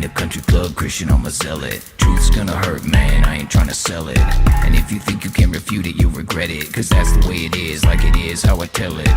Ain't a country club Christian, I'm a zealot. Truth's gonna hurt, man, I ain't tryna sell it. And if you think you can refute it, you'll regret it. Cause that's the way it is, like it is, how I tell it.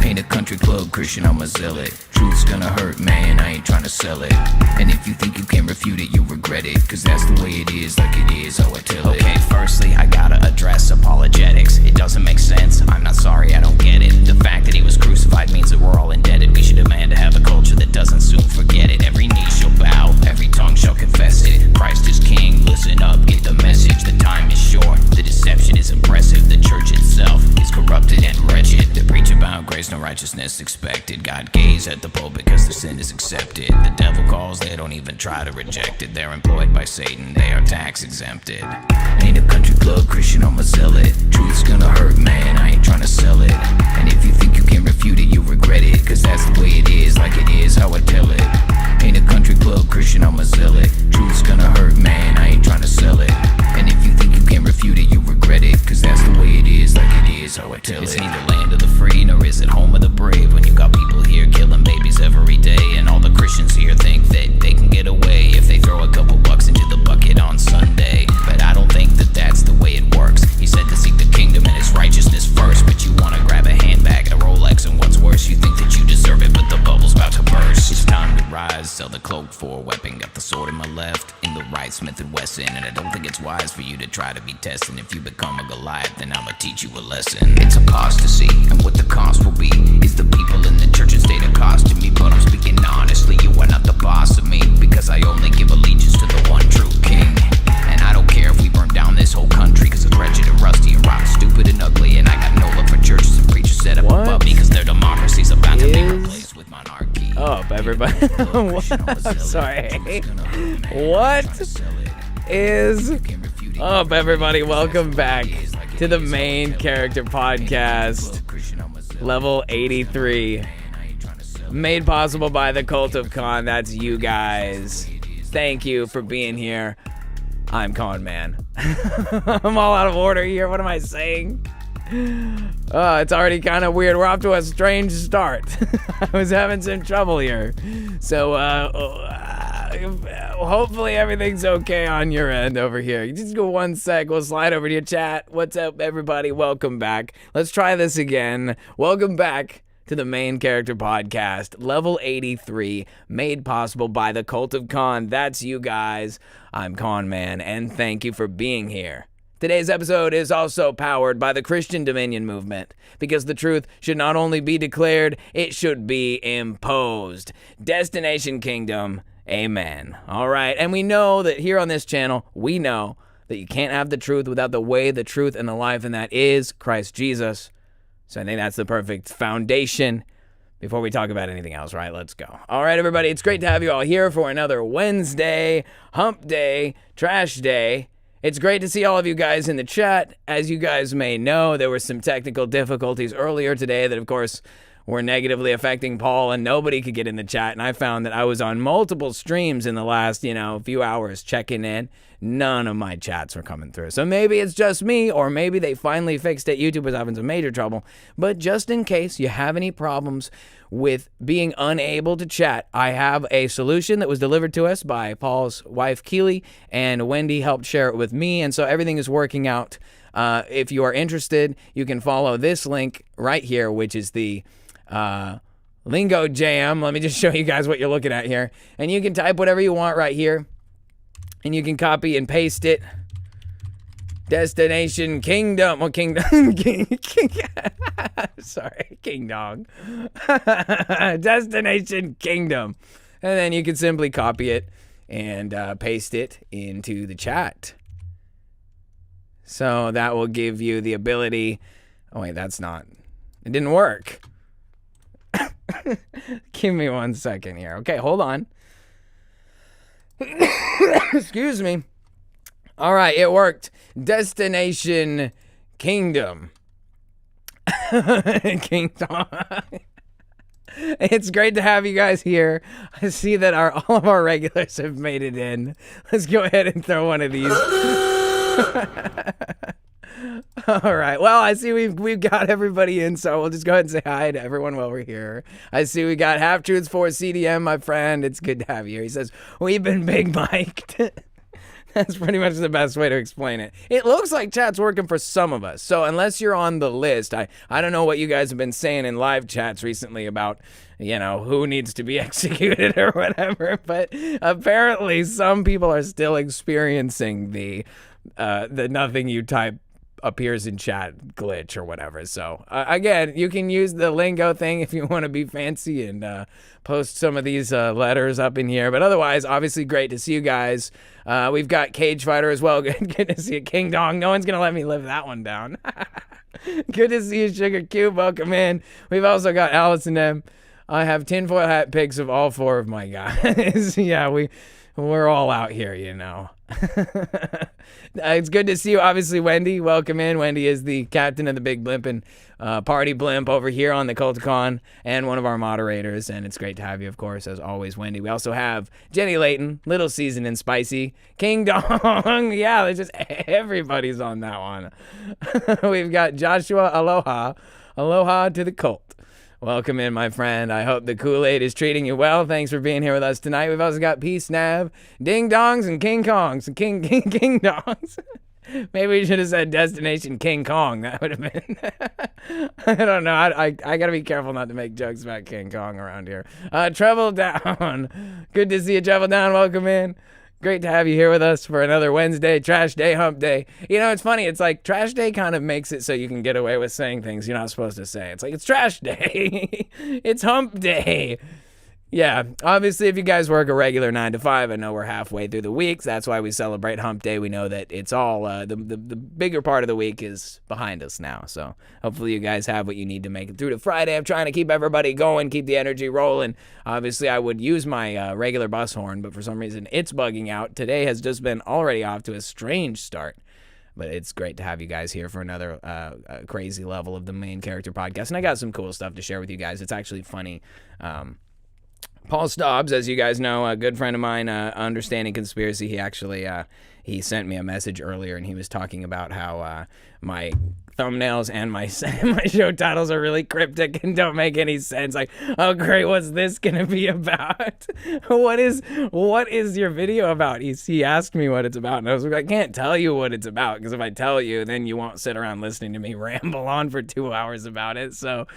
Ain't a country club Christian, I'm a zealot. Truth's gonna hurt, man, I ain't tryna sell it. And if you think you can refute it, you'll regret it. Cause that's the way it is, like it is, how I tell it. Okay, firstly, I gotta address apologetics. It doesn't make sense, I'm not sorry, I don't get it. The fact that he was crucified means that we're all indebted. We should demand to have a culture that doesn't soon forget it. Every knee shall bow, every tongue shall confess it. Christ is king, listen up, get the message. The time is short, the deception is impressive. The church itself is corrupted and wretched. They preach about grace, no righteousness expected. God gaze at the pulpit because their sin is accepted. The devil calls, they don't even try to reject it. They're employed by Satan, they are tax exempted. Ain't a country club Christian, I'm a zealot. Truth's gonna hurt, man, I ain't tryna sell it. And if you think you can refute it, you'll regret it. Cause that's the way it is, like it is, how I tell it. Ain't a country club Christian, I'm a zealot. Truth's gonna hurt, man, I ain't tryna sell it. And if you think you can refute it, you'll regret it. Cause that's the way it is, like it is, how I tell It's it. neither land of the free, nor is it home of the brave. When you got people here killing babies every day, and all the Christians here think that they can get away if they throw a couple bucks into the bucket on Sunday. But I don't think that that's the way it works. He said to seek the kingdom and his righteousness first, but you wanna grab a handbag, a Rolex, and what's worse, you think that you deserve it, but the bubble's about to burst. It's time to rise, sell the cloak for a weapon. Got the sword in my left, in the right, Smith & Wesson. And I don't think it's wise for you to try to be testing. If you become a Goliath, then I'ma teach you a lesson. It's a cost to see, and what the cost will be is the people in the church and state accosting me. But I'm speaking honestly, you are not the boss of me, because I only give allegiance to the one true king. And I don't care if we burn down this whole country, cause it's wretched and rusty and rotten, stupid and ugly. And I got no love for churches and preachers set up above me, cause their democracy's about to be replaced with monarchy. Up, everybody. I'm sorry. What is up, everybody? Welcome back to the Main Character Podcast, level 83. Made possible by the Cult of Con. That's you guys. Thank you for being here. I'm Con Man. I'm all out of order here. What am I saying? It's already kind of weird. We're off to a strange start. I was having some trouble here. So, hopefully everything's okay on your end over here. You just go 1 sec. We'll slide over to your chat. What's up, everybody? Welcome back. Let's try this again. Welcome back to the Main Character Podcast, level 83, made possible by the Cult of Con. That's you guys. I'm Con Man, and thank you for being here. Today's episode is also powered by the Christian Dominion movement, because the truth should not only be declared, it should be imposed. Destination Kingdom, amen. All right, and we know that here on this channel, we know that you can't have the truth without the way, the truth, and the life, and that is Christ Jesus. So I think that's the perfect foundation before we talk about anything else, right? Let's go. All right, everybody, it's great to have you all here for another Wednesday, hump day, trash day. It's great to see all of you guys in the chat. As you guys may know, there were some technical difficulties earlier today that, of course, were negatively affecting Paul, and nobody could get in the chat. And I found that I was on multiple streams in the last, few hours checking in. None of my chats were coming through. So maybe it's just me, or maybe they finally fixed it. YouTube was having some major trouble. But just in case you have any problems with being unable to chat, I have a solution that was delivered to us by Paul's wife, Keely, and Wendy helped share it with me. And so everything is working out. If you are interested, you can follow this link right here, which is the Lingo Jam. Let me just show you guys what you're looking at here. And you can type whatever you want right here. And you can copy and paste it. Destination Kingdom. Well, Kingdom. Sorry, King Dog. Destination Kingdom. And then you can simply copy it and paste it into the chat. So that will give you the ability. Oh, wait, that's not. It didn't work. Give me 1 second here. Okay, hold on. Excuse me. All right, it worked. Destination Kingdom. Kingdom. It's great to have you guys here. I see that all of our regulars have made it in. Let's go ahead and throw one of these. All right. Well, I see we've got everybody in, so we'll just go ahead and say hi to everyone while we're here. I see we got Half Truths for CDM, my friend. It's good to have you here. He says, we've been big mic'd. That's pretty much the best way to explain it. It looks like chat's working for some of us. So unless you're on the list, I don't know what you guys have been saying in live chats recently about, who needs to be executed or whatever. But apparently some people are still experiencing the nothing you type appears in chat glitch or whatever. So again, you can use the lingo thing if you want to be fancy and post some of these letters up in here. But otherwise, obviously great to see you guys. We've got Cage Fighter as well. Good to see you, King Dong. No one's gonna let me live that one down. Good to see you, Sugar Cube. Welcome in. We've also got Allison M. I have tinfoil hat pics of all 4 of my guys. Yeah, we're all out here, It's good to see you. Obviously, Wendy, welcome in. Wendy is the captain of the Big Blimp and Party Blimp over here on the Culticon and one of our moderators. And it's great to have you, of course, as always, Wendy. We also have Jenny Layton, Little Seasoned and Spicy, King Dong. Yeah, there's just everybody's on that one. We've got Joshua Aloha. Aloha to the cult. Welcome in, my friend. I hope the Kool-Aid is treating you well. Thanks for being here with us tonight. We've also got Peace Nav, Ding Dongs, and King Kongs. And King Dongs. Maybe we should have said Destination King Kong. That would have been... I don't know. I got to be careful not to make jokes about King Kong around here. Travel Down. Good to see you, Travel Down. Welcome in. Great to have you here with us for another Wednesday, Trash Day, Hump Day. It's funny. It's like Trash Day kind of makes it so you can get away with saying things you're not supposed to say. It's like, it's Trash Day. It's Hump Day. Yeah, obviously, if you guys work a regular 9 to 5, I know we're halfway through the week. So that's why we celebrate Hump Day. We know that it's all, the bigger part of the week is behind us now. So hopefully you guys have what you need to make it through to Friday. I'm trying to keep everybody going, keep the energy rolling. Obviously, I would use my regular bus horn, but for some reason it's bugging out. Today has just been already off to a strange start. But it's great to have you guys here for another crazy level of the Main Character Podcast. And I got some cool stuff to share with you guys. It's actually funny. Paul Stobbs, as you guys know, a good friend of mine, Understanding Conspiracy, he actually he sent me a message earlier, and he was talking about how my thumbnails and my show titles are really cryptic and don't make any sense. Like, oh great, what's this gonna be about? What is your video about? He asked me what it's about, and I was like, I can't tell you what it's about, because if I tell you, then you won't sit around listening to me ramble on for 2 hours about it. So,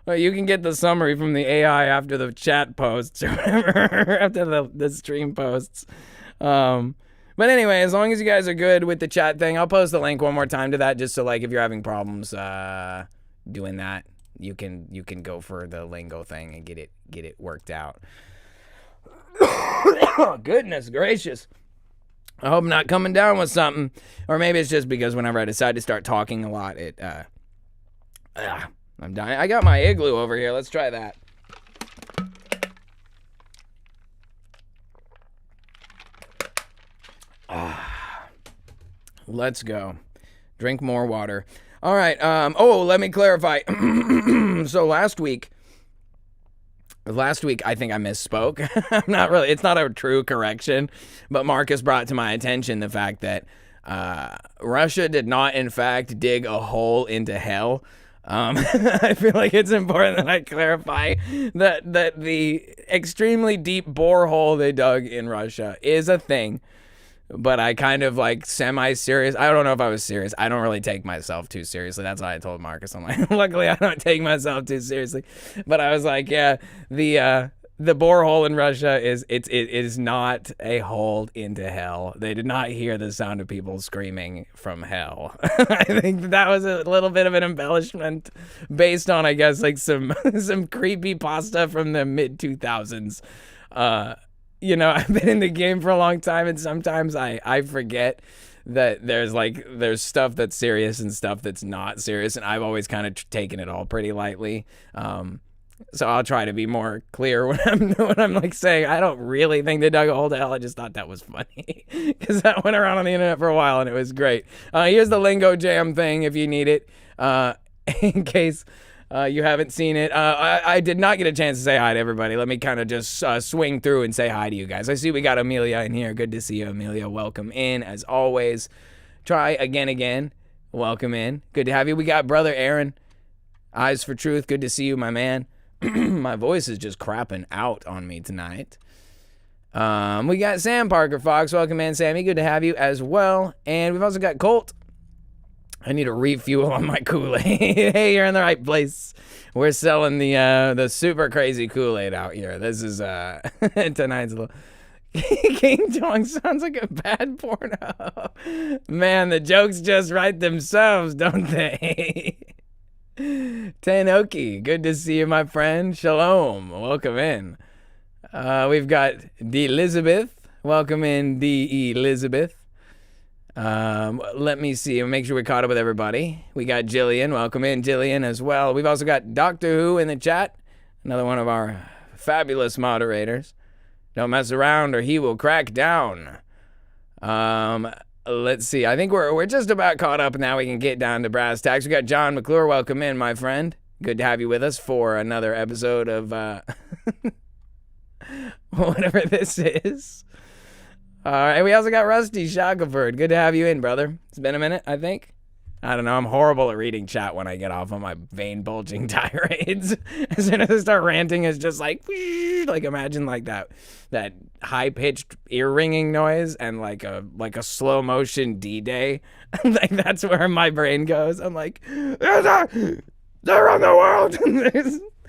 well, you can get the summary from the AI after the chat posts or whatever, after the stream posts. But anyway, as long as you guys are good with the chat thing, I'll post the link one more time to that, just so if you're having problems doing that, you can go for the lingo thing and get it worked out. Oh, goodness gracious. I hope I'm not coming down with something, or maybe it's just because whenever I decide to start talking a lot, I'm dying. I got my igloo over here. Let's try that. Let's go. Drink more water. All right. Let me clarify. So last week, I think I misspoke. It's not a true correction, but Marcus brought to my attention the fact that Russia did not, in fact, dig a hole into hell. I feel like it's important that I clarify that the extremely deep borehole they dug in Russia is a thing, but I kind of semi-serious. I don't know if I was serious. I don't really take myself too seriously. That's why I told Marcus. I'm like, luckily I don't take myself too seriously, but I was like, yeah, the borehole in Russia it is not a hole into hell. They did not hear the sound of people screaming from hell. I think that was a little bit of an embellishment based on, I guess, some creepy pasta from the mid 2000s. I've been in the game for a long time, and sometimes I forget that there's stuff that's serious and stuff that's not serious, and I've always kind of taken it all pretty lightly. So I'll try to be more clear when I'm saying I don't really think they dug a hole to hell. I just thought that was funny because that went around on the internet for a while and it was great. Here's the Lingo Jam thing if you need it, in case you haven't seen it. I did not get a chance to say hi to everybody. Let me kind of just swing through and say hi to you guys. I see we got Amelia in here. Good to see you, Amelia. Welcome in as always. Try again. welcome in. Good to have you. We got brother Aaron, Eyes for Truth. Good to see you, my man. My voice is just crapping out on me tonight. We got Sam Parker Fox. Welcome in, Sammy. Good to have you as well. And we've also got Colt. I need a refuel on my Kool-Aid. Hey, you're in the right place. We're selling the super crazy Kool-Aid out here. This is tonight's little King Dong sounds like a bad porno. Man, the jokes just write themselves, don't they? Tanoki, good to see you, my friend. Shalom, welcome in. We've got the Elizabeth. Welcome in, the Elizabeth. Let me see. Make sure we're caught up with everybody. We got Jillian. Welcome in, Jillian, as well. We've also got Doctor Who in the chat. Another one of our fabulous moderators. Don't mess around or he will crack down. Let's see. I think we're just about caught up now. We can get down to brass tacks. We got John McClure. Welcome in, my friend. Good to have you with us for another episode of whatever this is. All right, we also got Rusty Shackelford. Good to have you in, brother. It's been a minute, I think. I don't know. I'm horrible at reading chat when I get off on my vein-bulging tirades. As soon as I start ranting, it's just like imagine like that high-pitched ear-ringing noise and like a slow-motion D-Day. Like that's where my brain goes. I'm like, they're on the world.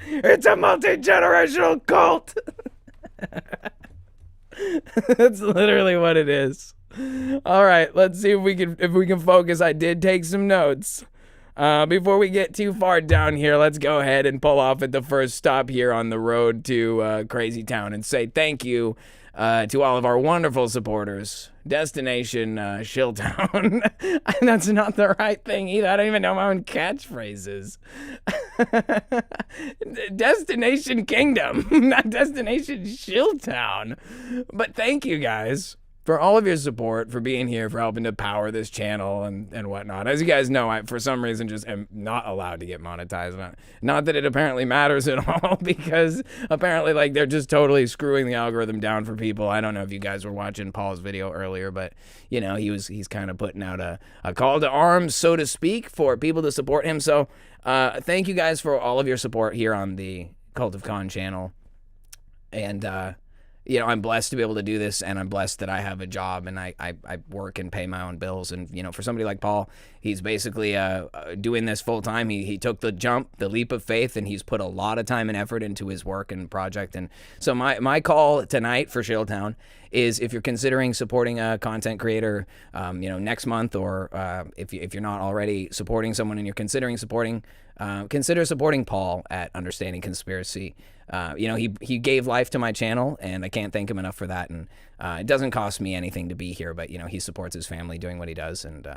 It's a multi-generational cult. That's literally what it is. All right, let's see if we can focus. I did take some notes. Before we get too far down here, let's go ahead and pull off at the first stop here on the road to Crazy Town and say thank you to all of our wonderful supporters. Destination Shilltown. That's not the right thing either. I don't even know my own catchphrases. Destination Kingdom, not Destination Shilltown. But thank you guys for all of your support, for being here, for helping to power this channel and whatnot. As you guys know, I, for some reason, just am not allowed to get monetized. Not that it apparently matters at all, because apparently, like, they're just totally screwing the algorithm down for people. I don't know if you guys were watching Paul's video earlier, but, you know, he's kind of putting out a call to arms, so to speak, for people to support him. So thank you guys for all of your support here on the Cult of Khan channel. And, you know, I'm blessed to be able to do this, and I'm blessed that I have a job and I work and pay my own bills. And, you know, for somebody like Paul, he's basically doing this full time. He took the jump, the leap of faith, and he's put a lot of time and effort into his work and project. And so my call tonight for Shilltown is, if you're considering supporting a content creator, you know, next month, or if you're not already supporting someone and you're considering supporting, consider supporting Paul at Understanding Conspiracy. You know, he gave life to my channel, and I can't thank him enough for that. And it doesn't cost me anything to be here, but, you know, he supports his family doing what he does. And,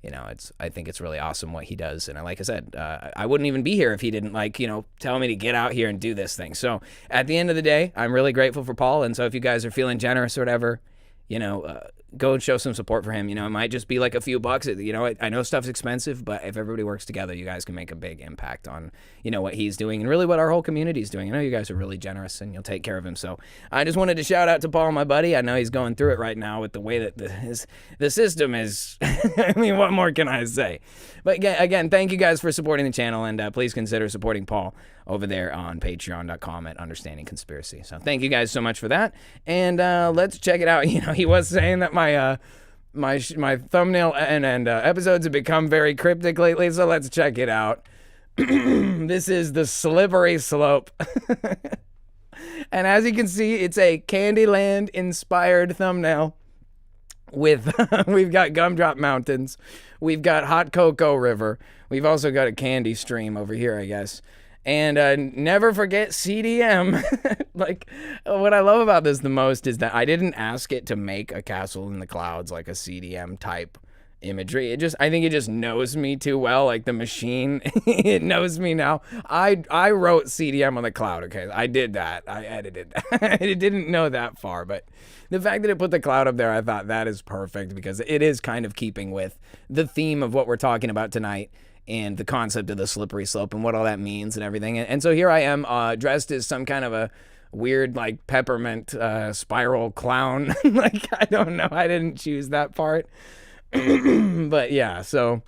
you know, I think it's really awesome what he does. And like I said, I wouldn't even be here if he didn't, like, you know, tell me to get out here and do this thing. So at the end of the day, I'm really grateful for Paul. And so if you guys are feeling generous or whatever, you know, go and show some support for him. You know, it might just be like a few bucks. You know, I know stuff's expensive, but if everybody works together, you guys can make a big impact on, you know, what he's doing and really what our whole community is doing. I know you guys are really generous and you'll take care of him. So I just wanted to shout out to Paul, my buddy. I know he's going through it right now with the way that the system is. I mean, what more can I say? But again, thank you guys for supporting the channel, and please consider supporting Paul over there on patreon.com at Understanding Conspiracy. So thank you guys so much for that. And let's check it out. You know, he was saying that my thumbnail and episodes have become very cryptic lately, so let's check it out. This is the Slippery Slope. And as you can see, it's a Candyland inspired thumbnail with we've got Gumdrop Mountains, we've got Hot Cocoa River, we've also got a candy stream over here, I guess. And never forget CDM. Like, what I love about this the most is that I didn't ask it to make a castle in the clouds, like a CDM type imagery. I think it just knows me too well, like the machine. It knows me now. I wrote CDM on the cloud, okay? I did that. I edited that. It didn't know that far, but the fact that it put the cloud up there, I thought that is perfect, because it is kind of keeping with the theme of what we're talking about tonight, and the concept of the slippery slope and what all that means and everything. And so here I am, dressed as some kind of a weird, like, peppermint spiral clown. Like, I don't know. I didn't choose that part. But yeah, so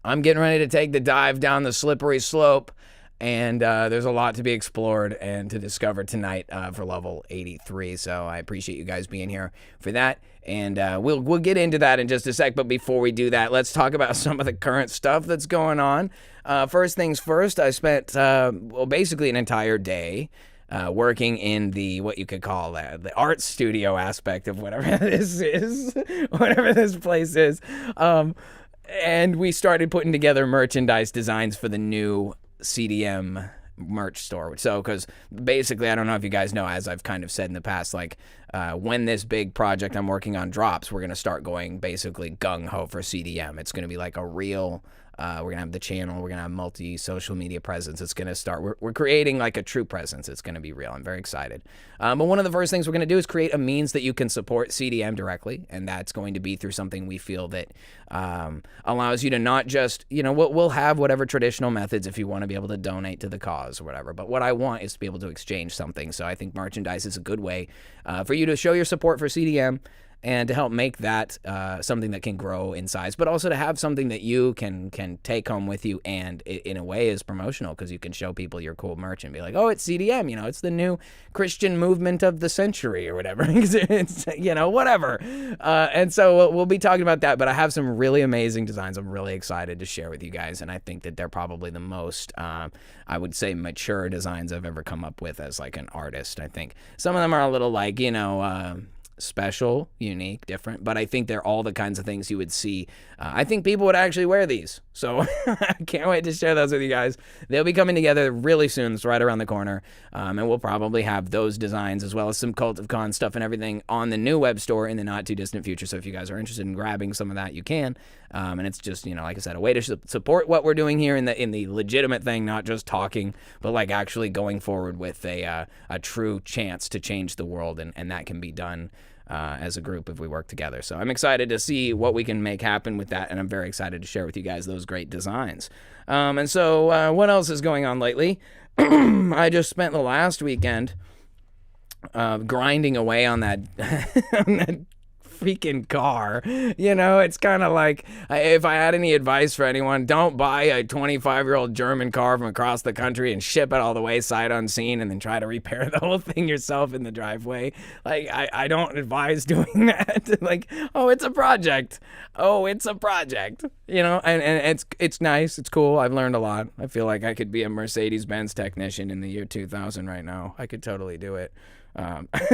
I'm getting ready to take the dive down the slippery slope, and there's a lot to be explored and to discover tonight for level 83. So I appreciate you guys being here for that, and we'll get into that in just a sec. But before we do that, let's talk about some of the current stuff that's going on. First things first, I spent basically an entire day working in the, what you could call the art studio aspect of whatever this is, whatever this place is. And we started putting together merchandise designs for the new CDM merch store. So, because basically, I don't know if you guys know, as I've kind of said in the past, like when this big project I'm working on drops, we're going to start going basically gung-ho for CDM. It's going to be like a real... we're going to have the channel. We're going to have multi-social media presence. It's going to start. We're creating like a true presence. It's going to be real. I'm very excited. But one of the first things we're going to do is create a means that you can support CDM directly. And that's going to be through something we feel that allows you to not just, we'll have whatever traditional methods if you want to be able to donate to the cause or whatever. But what I want is to be able to exchange something. So I think merchandise is a good way for you to show your support for CDM. And to help make that something that can grow in size, but also to have something that you can take home with you, and it, in a way, is promotional, because you can show people your cool merch and be like, oh, it's CDM, it's the new Christian movement of the century or whatever. It's whatever. And so we'll be talking about that, but I have some really amazing designs I'm really excited to share with you guys, and I think that they're probably the most, I would say, mature designs I've ever come up with as like an artist. I think some of them are a little like, special, unique, different, but I think they're all the kinds of things you would see. I think people would actually wear these, so I can't wait to share those with you guys. They'll be coming together really soon. It's right around the corner, and we'll probably have those designs as well as some Cult of Con stuff and everything on the new web store in the not too distant future. So if you guys are interested in grabbing some of that, you can. And it's just, like I said, a way to support what we're doing here in the legitimate thing, not just talking, but like actually going forward with a true chance to change the world, and that can be done as a group if we work together. So I'm excited to see what we can make happen with that, and I'm very excited to share with you guys those great designs. And so what else is going on lately? I just spent the last weekend grinding away on that on that freaking car. It's kind of like, if I had any advice for anyone, don't buy a 25-year-old German car from across the country and ship it all the way sight unseen and then try to repair the whole thing yourself in the driveway. Like, I don't advise doing that. Like, it's a project. And it's nice. It's cool. I've learned a lot. I feel like I could be a Mercedes-Benz technician in the year 2000 right now. I could totally do it.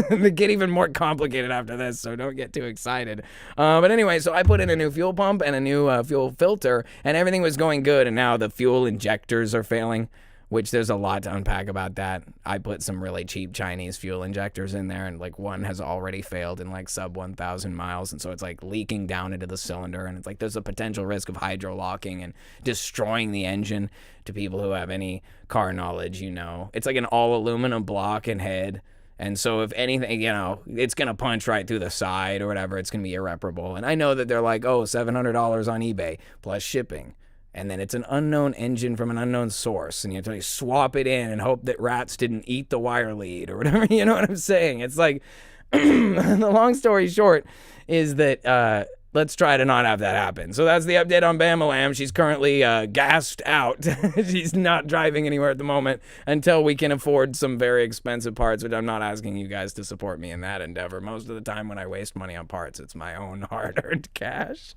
They get even more complicated after this, so don't get too excited. But anyway, so I put in a new fuel pump and a new fuel filter, and everything was going good, and now the fuel injectors are failing, which there's a lot to unpack about that. I put some really cheap Chinese fuel injectors in there, and like one has already failed in like sub 1,000 miles, and so it's like leaking down into the cylinder, and it's like there's a potential risk of hydro-locking and destroying the engine. To people who have any car knowledge, it's like an all-aluminum block and head. And so if anything, it's going to punch right through the side or whatever. It's going to be irreparable. And I know that they're like, $700 on eBay plus shipping. And then it's an unknown engine from an unknown source. And you have to swap it in and hope that rats didn't eat the wire lead or whatever. You know what I'm saying? It's like, the long story short is that let's try to not have that happen. So that's the update on Bamalam. She's currently gassed out. She's not driving anywhere at the moment until we can afford some very expensive parts, which I'm not asking you guys to support me in that endeavor. Most of the time when I waste money on parts, it's my own hard-earned cash.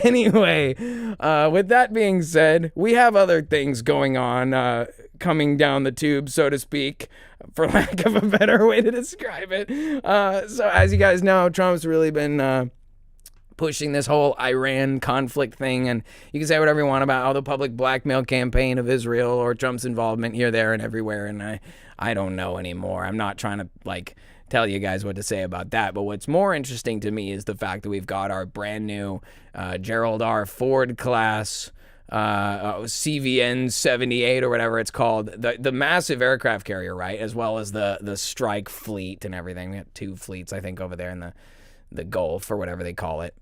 Anyway, with that being said, we have other things going on coming down the tube, so to speak, for lack of a better way to describe it. So as you guys know, Trump's really been pushing this whole Iran conflict thing, and you can say whatever you want about the public blackmail campaign of Israel or Trump's involvement here, there, and everywhere, and I don't know anymore. I'm not trying to tell you guys what to say about that, but what's more interesting to me is the fact that we've got our brand new Gerald R. Ford class CVN 78 or whatever it's called, the massive aircraft carrier, right, as well as the strike fleet and everything. We have two fleets, I think, over there in the Gulf or whatever they call it.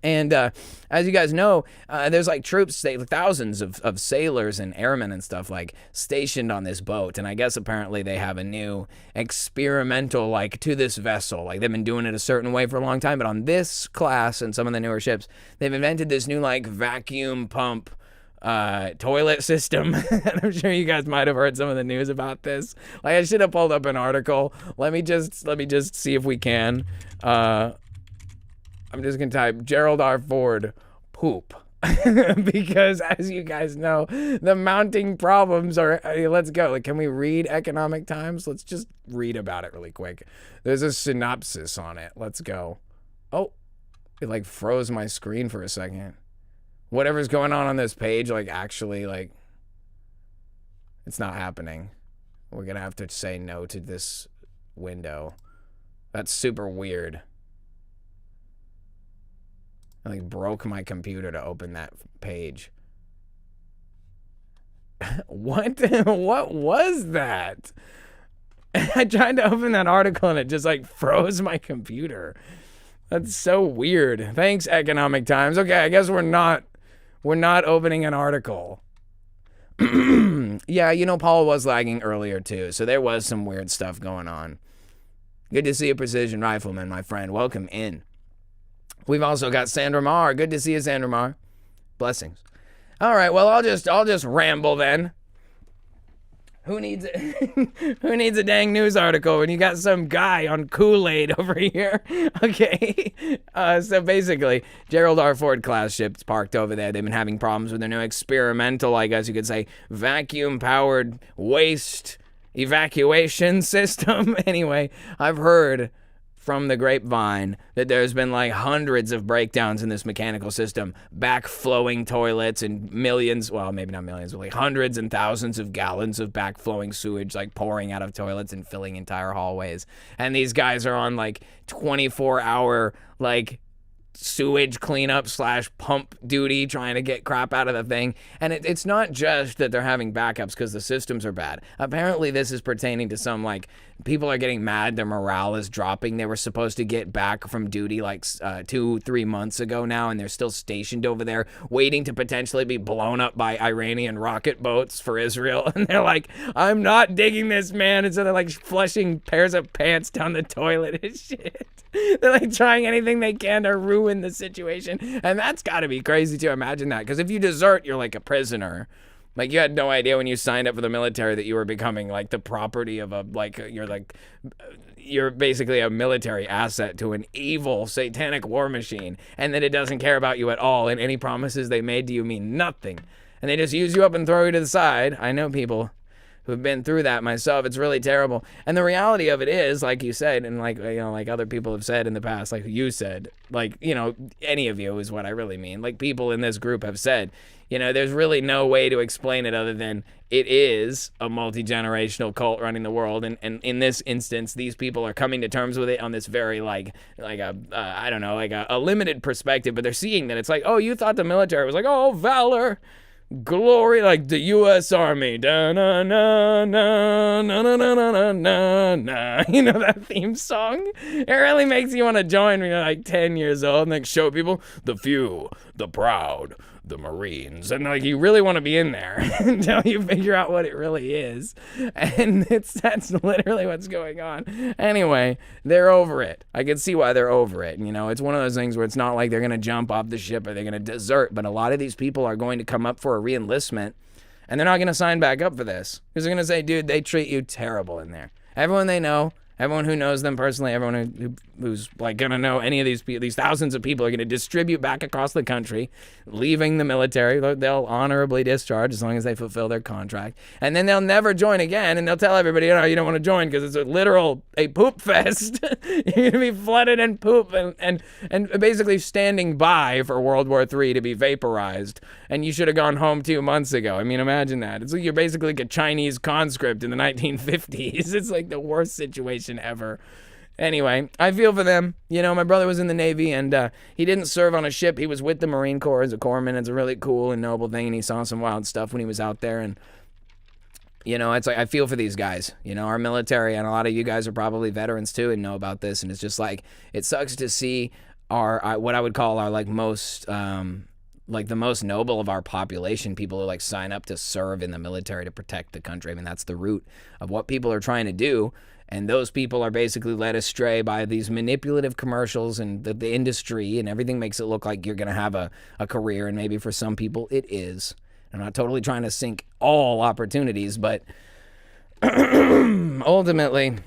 And as you guys know, there's like troops, thousands of sailors and airmen and stuff like stationed on this boat. And I guess apparently they have a new experimental like to this vessel. Like they've been doing it a certain way for a long time, but on this class and some of the newer ships, they've invented this new like vacuum pump toilet system. And I'm sure you guys might have heard some of the news about this. Like I should have pulled up an article. Let me just see if we can. I'm just gonna type Gerald R. Ford poop. Because as you guys know, the mounting problems are, let's go. Like, can we read Economic Times? Let's just read about it really quick. There's a synopsis on it. Let's go. Oh, it like froze my screen for a second. Whatever's going on this page, like actually like, it's not happening. We're gonna have to say no to this window. That's super weird. I like broke my computer to open that page. What? What was that? I tried to open that article and it just like froze my computer. That's so weird. Thanks, Economic Times. Okay, I guess we're not opening an article. Yeah, you know, Paul was lagging earlier too, so there was some weird stuff going on. Good to see a precision rifleman, my friend. Welcome in. We've also got Sandra Marr. Good to see you, Sandra Marr. Blessings. All right, well, I'll just ramble then. Who needs a dang news article when you got some guy on Kool-Aid over here? Okay. So basically, Gerald R. Ford class ships parked over there. They've been having problems with their new experimental, I guess you could say, vacuum-powered waste evacuation system. Anyway, I've heard from the grapevine that there's been like hundreds of breakdowns in this mechanical system, backflowing toilets and millions, well, maybe not millions, but like hundreds and thousands of gallons of backflowing sewage like pouring out of toilets and filling entire hallways. And these guys are on like 24-hour like sewage cleanup / pump duty trying to get crap out of the thing. And it's not just that they're having backups because the systems are bad. Apparently this is pertaining to some like people are getting mad, their morale is dropping. They were supposed to get back from duty like 2-3 months ago now, and they're still stationed over there waiting to potentially be blown up by Iranian rocket boats for Israel. And they're like, I'm not digging this, man. And so they're like flushing pairs of pants down the toilet and shit. They're like trying anything they can to ruin the situation. And that's got to be crazy to imagine that. Because if you desert, you're like a prisoner. Like you had no idea when you signed up for the military that you were becoming like the property of you're basically a military asset to an evil satanic war machine. And that it doesn't care about you at all. And any promises they made to you mean nothing. And they just use you up and throw you to the side. I know people who've been through that myself. It's really terrible. And the reality of it is, like you said, and like, you know, like other people have said in the past, like you said, like, you know, any of you is what I really mean. Like people in this group have said, you know, there's really no way to explain it other than it is a multi-generational cult running the world. And in this instance, these people are coming to terms with it on this very I don't know, like a limited perspective, but they're seeing that it's like, oh, you thought the military was like, oh, valor, glory, like the U.S. Army, da na na na na na na na na na. You know that theme song? It really makes you want to join when you're like 10 years old and like show people the few, the proud, the Marines, and like you really want to be in there until you figure out what it really is. And that's literally what's going on. Anyway, they're over it. I can see why they're over it. You know, it's one of those things where it's not like they're gonna jump off the ship or they're gonna desert, but a lot of these people are going to come up for a re-enlistment, and they're not gonna sign back up for this because they're gonna say, dude, they treat you terrible in there. Everyone they know, everyone who knows them personally, everyone who's like gonna know any of these people, these thousands of people are gonna distribute back across the country, leaving the military. They'll honorably discharge as long as they fulfill their contract, and then they'll never join again. And they'll tell everybody, you know, you don't want to join because it's a poop fest. You're gonna be flooded in poop and basically standing by for World War III to be vaporized. And you should have gone home 2 months ago. I mean, imagine that. It's like you're basically like a Chinese conscript in the 1950s. It's like the worst situation ever. Anyway, I feel for them. You know, my brother was in the Navy, and he didn't serve on a ship. He was with the Marine Corps as a corpsman. It's a really cool and noble thing, and he saw some wild stuff when he was out there. And, you know, it's like I feel for these guys. You know, our military, and a lot of you guys are probably veterans too and know about this. And it's just like, it sucks to see are what I would call our like most like the most noble of our population, people who like sign up to serve in the military to protect the country. I mean, that's the root of what people are trying to do. And those people are basically led astray by these manipulative commercials and the industry, and everything makes it look like you're going to have a career. And maybe for some people it is. I'm not totally trying to sink all opportunities, but ultimately,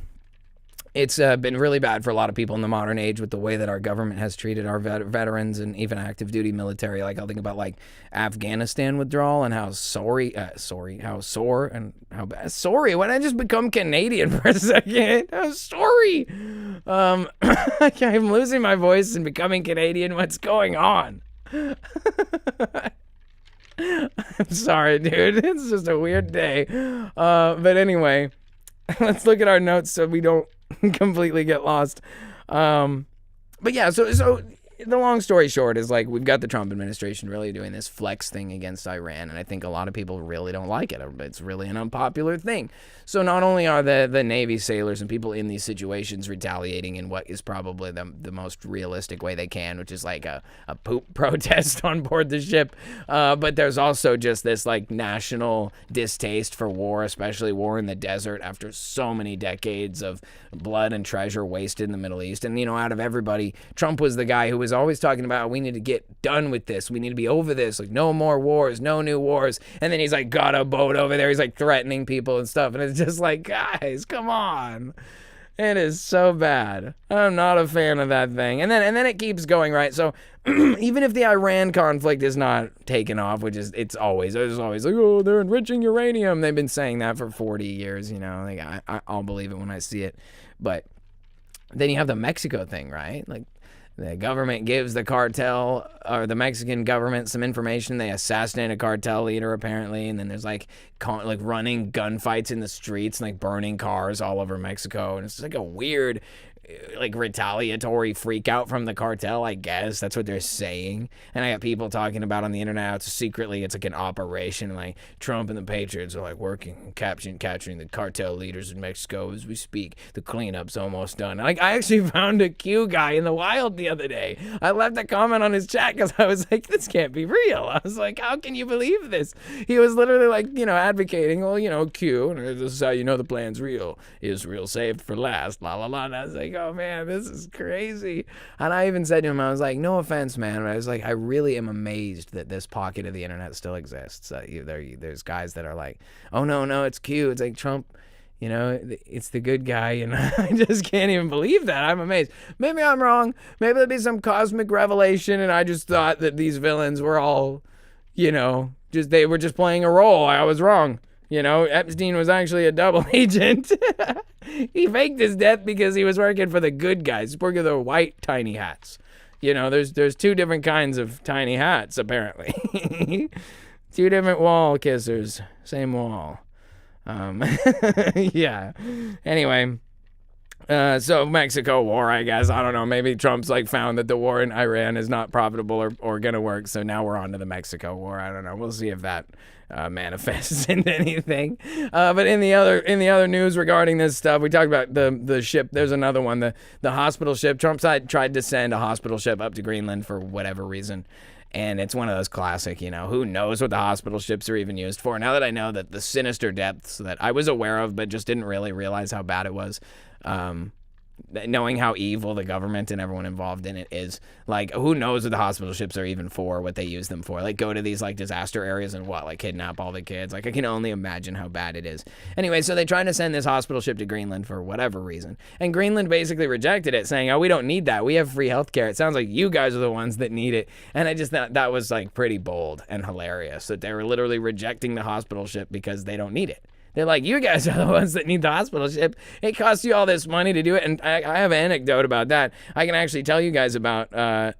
it's been really bad for a lot of people in the modern age with the way that our government has treated our veterans and even active duty military. Like I'll think about like Afghanistan withdrawal and how sore and how bad. Sorry, when I just become Canadian for a second. I'm sorry. I'm losing my voice and becoming Canadian. What's going on? I'm sorry, dude. It's just a weird day. But anyway, let's look at our notes so we don't completely get lost. But yeah, so the long story short is like we've got the Trump administration really doing this flex thing against Iran, and I think a lot of people really don't like it. It's really an unpopular thing. So not only are the Navy sailors and people in these situations retaliating in what is probably the most realistic way they can, which is like a poop protest on board the ship, but there's also just this like national distaste for war, especially war in the desert after so many decades of blood and treasure wasted in the Middle East. And, you know, out of everybody, Trump was the guy who was always talking about we need to get done with this. We need to be over this. Like, no more wars, no new wars. And then he's like got a boat over there. He's like threatening people and stuff. And it's just like, guys, come on. It is so bad. I'm not a fan of that thing. And then it keeps going, right? So even if the Iran conflict is not taken off, which is it's always like, oh, they're enriching uranium. They've been saying that for 40 years, you know. Like I'll believe it when I see it. But then you have the Mexico thing, right? Like the government gives the cartel or the Mexican government some information. They assassinate a cartel leader apparently, and then there's like running gunfights in the streets and like burning cars all over Mexico, and it's like a weird like retaliatory freak out from the cartel, I guess. That's what they're saying. And I got people talking about on the internet, it's like an operation, like Trump and the Patriots are like working, capturing the cartel leaders in Mexico as we speak. The cleanup's almost done. Like I actually found a Q guy in the wild the other day. I left a comment on his chat because I was like, this can't be real. I was like, how can you believe this? He was literally like, you know, advocating, well, you know, Q, and this is how you know the plan's real. Israel saved for last, la la la. And I was like, oh man, this is crazy. And I even said to him, I was like, no offense, man, but I was like, I really am amazed that this pocket of the internet still exists. There's guys that are like, oh no, it's Q. It's like Trump, you know, it's the good guy, and I just can't even believe that. I'm amazed. Maybe I'm wrong. Maybe there'll be some cosmic revelation, and I just thought that these villains were all, you know, they were just playing a role. I was wrong. You know, Epstein was actually a double agent. He faked his death because he was working for the good guys, working for the white tiny hats. You know, there's two different kinds of tiny hats, apparently. Two different wall kissers, same wall. Yeah. Anyway, so Mexico war, I guess. I don't know. Maybe Trump's like found that the war in Iran is not profitable or going to work. So now we're on to the Mexico war. I don't know. We'll see if that manifests into anything. But in the other news regarding this stuff, we talked about the ship. There's another one, the hospital ship. Trump tried to send a hospital ship up to Greenland for whatever reason. And it's one of those classic, you know, who knows what the hospital ships are even used for. Now that I know that the sinister depths that I was aware of, but just didn't really realize how bad it was, knowing how evil the government and everyone involved in it is, like, who knows what the hospital ships are even for, what they use them for. Like, go to these, like, disaster areas and what, like, kidnap all the kids. Like, I can only imagine how bad it is. Anyway, so they tried to send this hospital ship to Greenland for whatever reason. And Greenland basically rejected it, saying, oh, we don't need that. We have free healthcare. It sounds like you guys are the ones that need it. And I just thought that was, like, pretty bold and hilarious, that they were literally rejecting the hospital ship because they don't need it. They're like, you guys are the ones that need the hospital ship. It costs you all this money to do it. And I have an anecdote about that. I can actually tell you guys about how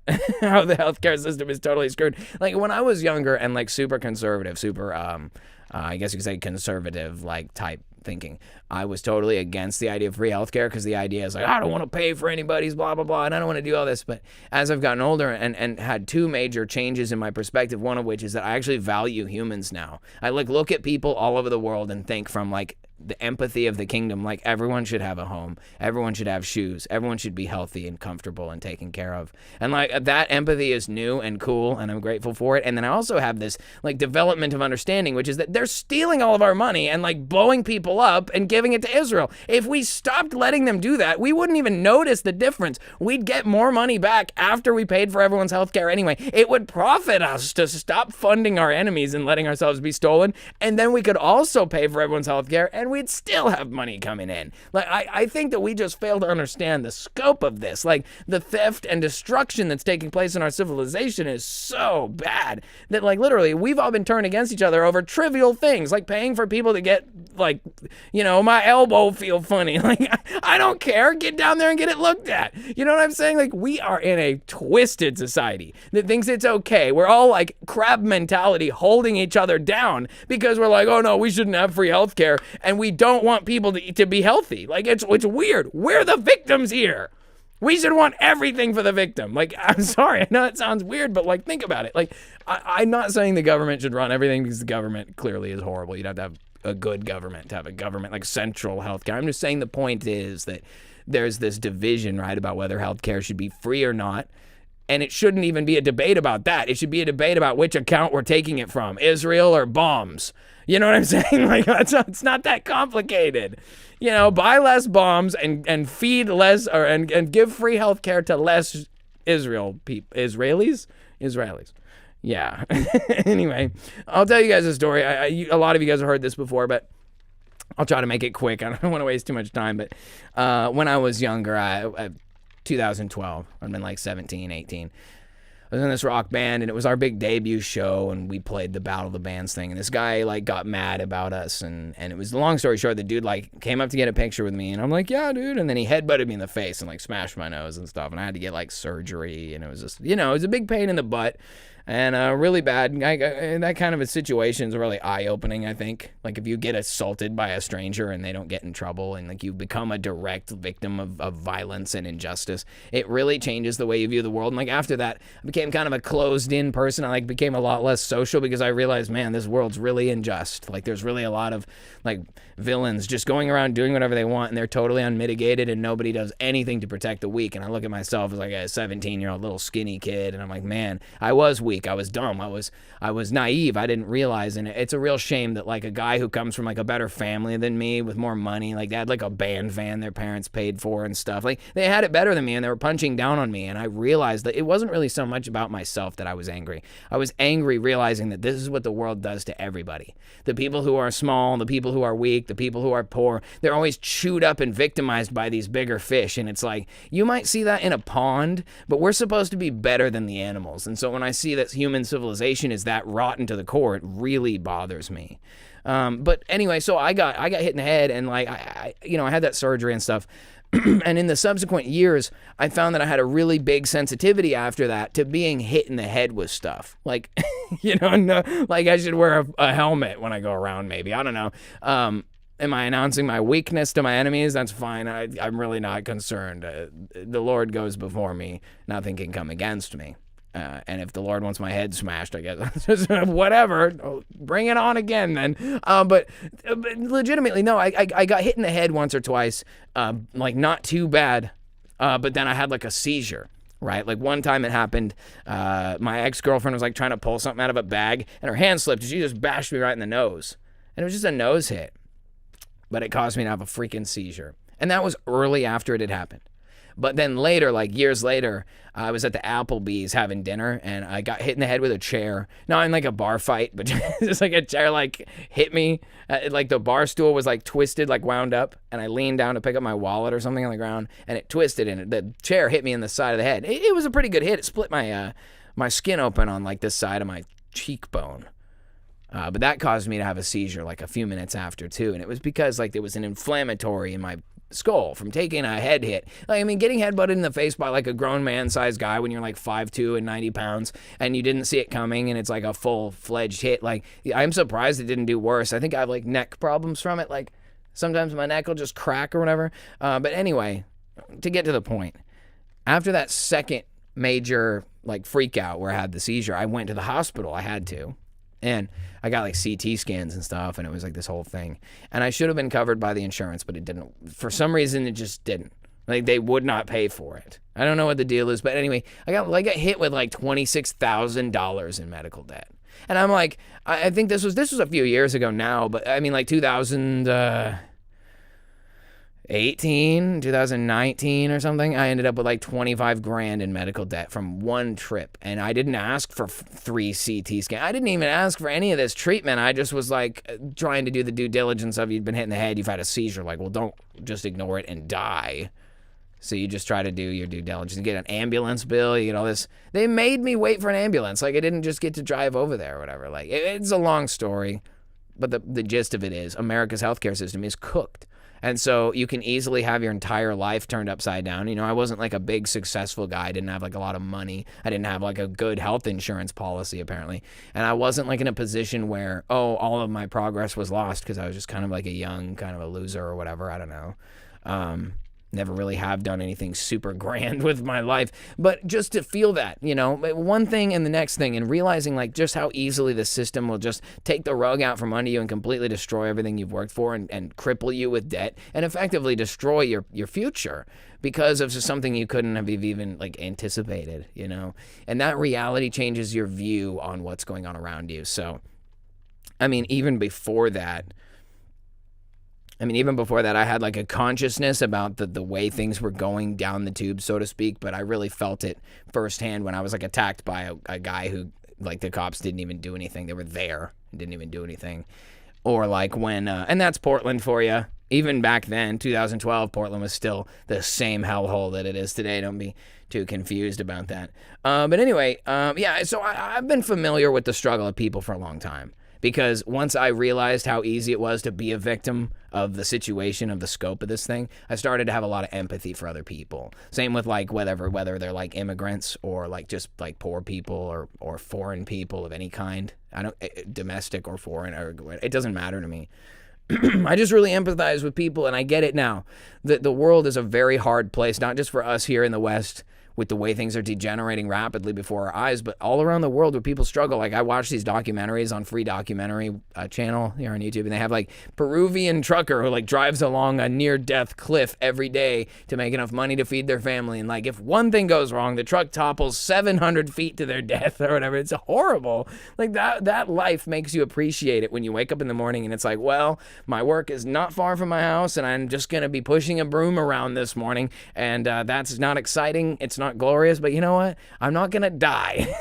the healthcare system is totally screwed. Like, when I was younger and, like, super conservative, I guess you could say conservative, like, type thinking, I was totally against the idea of free healthcare because the idea is like, I don't want to pay for anybody's blah, blah, blah, and I don't want to do all this. But as I've gotten older and had two major changes in my perspective, one of which is that I actually value humans now. I look at people all over the world and think from like the empathy of the kingdom. Like, everyone should have a home, everyone should have shoes, everyone should be healthy and comfortable and taken care of. And like, that empathy is new and cool, and I'm grateful for it. And then I also have this like development of understanding, which is that they're stealing all of our money and like blowing people up and giving it to Israel. If we stopped letting them do that, we wouldn't even notice the difference. We'd get more money back after we paid for everyone's health care anyway. It would profit us to stop funding our enemies and letting ourselves be stolen, and then we could also pay for everyone's health care and we'd still have money coming in. Like, I think that we just fail to understand the scope of this. Like, the theft and destruction that's taking place in our civilization is so bad that, like, literally we've all been turned against each other over trivial things, like paying for people to get, like, you know, my elbow feel funny. Like, I don't care. Get down there and get it looked at. You know what I'm saying? Like, we are in a twisted society that thinks it's okay. We're all like crab mentality, holding each other down because we're like, oh no, we shouldn't have free health care, and we don't want people to be healthy. Like, it's weird. We're the victims here. We should want everything for the victim. Like, I'm sorry, I know it sounds weird, but like, think about it. Like, I'm not saying the government should run everything, because the government clearly is horrible. You'd have to have a good government to have a government like central healthcare. I'm just saying the point is that there's this division, right, about whether healthcare should be free or not. And it shouldn't even be a debate about that. It should be a debate about which account we're taking it from, Israel or bombs. You know what I'm saying? Like, it's not that complicated. You know, buy less bombs and feed less, or and give free health care to less Israelis. Yeah. Anyway, I'll tell you guys a story. A lot of you guys have heard this before, but I'll try to make it quick. I don't want to waste too much time. But when I was younger, 2012, I'd been like 17, 18. I was in this rock band, and it was our big debut show, and we played the Battle of the Bands thing, and this guy like got mad about us, and it was, long story short, the dude like came up to get a picture with me, and I'm like, yeah, dude, and then he headbutted me in the face and like smashed my nose and stuff, and I had to get like surgery, and it was just, you know, it was a big pain in the butt. And really bad. That kind of a situation is really eye-opening, I think. Like, if you get assaulted by a stranger and they don't get in trouble, and like you become a direct victim of violence and injustice, it really changes the way you view the world. And like, after that, I became kind of a closed-in person. I like became a lot less social, because I realized, man, this world's really unjust. Like, there's really a lot of like villains just going around doing whatever they want, and they're totally unmitigated, and nobody does anything to protect the weak. And I look at myself as like a 17-year-old little skinny kid, and I'm like, man, I was weak. I was dumb. I was naive. I didn't realize. And it's a real shame that like a guy who comes from like a better family than me with more money, like they had like a band van their parents paid for and stuff. Like, they had it better than me, and they were punching down on me. And I realized that it wasn't really so much about myself that I was angry. I was angry realizing that this is what the world does to everybody. The people who are small, the people who are weak, the people who are poor, they're always chewed up and victimized by these bigger fish. And it's like, you might see that in a pond, but we're supposed to be better than the animals. And so when I see that human civilization is that rotten to the core, it really bothers me. But anyway, so I got hit in the head, and like I had that surgery and stuff. And in the subsequent years, I found that I had a really big sensitivity after that to being hit in the head with stuff. Like, no, like I should wear a helmet when I go around, maybe. I don't know. Am I announcing my weakness to my enemies? That's fine. I'm really not concerned. The Lord goes before me. Nothing can come against me. And if the Lord wants my head smashed, I guess, whatever, bring it on again then. But legitimately, no, I got hit in the head once or twice, like not too bad, but then I had like a seizure, right? Like one time it happened, my ex-girlfriend was like trying to pull something out of a bag, and her hand slipped, and she just bashed me right in the nose. And it was just a nose hit, but it caused me to have a freaking seizure. And that was early after it had happened. But then later, like years later, I was at the Applebee's having dinner, and I got hit in the head with a chair. Not in like a bar fight, but just like a chair like hit me. Like the bar stool was like twisted, like wound up, and I leaned down to pick up my wallet or something on the ground, and it twisted, and the chair hit me in the side of the head. It was a pretty good hit. It split my my skin open on like this side of my cheekbone. But that caused me to have a seizure like a few minutes after too, and it was because like there was an inflammatory in my skull from taking a head hit. Like, I mean, getting headbutted in the face by like a grown man-sized guy when you're like 5'2" and 90 pounds, and you didn't see it coming, and it's like a full-fledged hit. Like, I'm surprised it didn't do worse. I think I have like neck problems from it. Like, sometimes my neck will just crack or whatever. But anyway, to get to the point, after that second major like freak out where I had the seizure, I went to the hospital. I had to. And I got like CT scans and stuff, and it was like this whole thing. And I should have been covered by the insurance, but it didn't. For some reason, it just didn't. Like, they would not pay for it. I don't know what the deal is, but anyway, I got hit with like $26,000 in medical debt. And I'm like, I think this was a few years ago now, but I mean like 2019 or something, I ended up with like 25 grand in medical debt from one trip. And I didn't ask for 3 CT scans. I didn't even ask for any of this treatment. I just was like trying to do the due diligence of, you've been hit in the head, you've had a seizure. Like, well, don't just ignore it and die. So you just try to do your due diligence. You get an ambulance bill, you get all this. They made me wait for an ambulance. Like, I didn't just get to drive over there or whatever. Like, it's a long story, but the gist of it is America's healthcare system is cooked. And so you can easily have your entire life turned upside down. You know, I wasn't like a big successful guy. I didn't have like a lot of money. I didn't have like a good health insurance policy apparently. And I wasn't like in a position where, all of my progress was lost because I was just kind of like a young, kind of a loser or whatever. I don't know. Never really have done anything super grand with my life, but just to feel that, you know, one thing and the next thing, and realizing like just how easily the system will just take the rug out from under you and completely destroy everything you've worked for and cripple you with debt and effectively destroy your future because of something you couldn't have even like anticipated, you know, and that reality changes your view on what's going on around you. So, I mean, even before that, I had like a consciousness about the way things were going down the tube, so to speak, but I really felt it firsthand when I was like attacked by a guy who, like, the cops didn't even do anything. They were there and didn't even do anything. Or like when, and that's Portland for you. Even back then, 2012, Portland was still the same hellhole that it is today. Don't be too confused about that. But anyway, so I've been familiar with the struggle of people for a long time. Because once I realized how easy it was to be a victim of the situation, of the scope of this thing, I started to have a lot of empathy for other people. Same with like whether they're like immigrants or like just like poor people or foreign people of any kind. Domestic or foreign, or it doesn't matter to me. I just really empathize with people, and I get it now. The world is a very hard place, not just for us here in the West, with the way things are degenerating rapidly before our eyes, but all around the world where people struggle. Like, I watch these documentaries on Free Documentary channel here on YouTube, and they have like Peruvian trucker who like drives along a near-death cliff every day to make enough money to feed their family. And like, if one thing goes wrong, the truck topples 700 feet to their death or whatever. It's horrible. Like that life makes you appreciate it when you wake up in the morning and it's like, well, my work is not far from my house, and I'm just going to be pushing a broom around this morning. And that's not exciting. It's not glorious, but you know what? I'm not gonna die.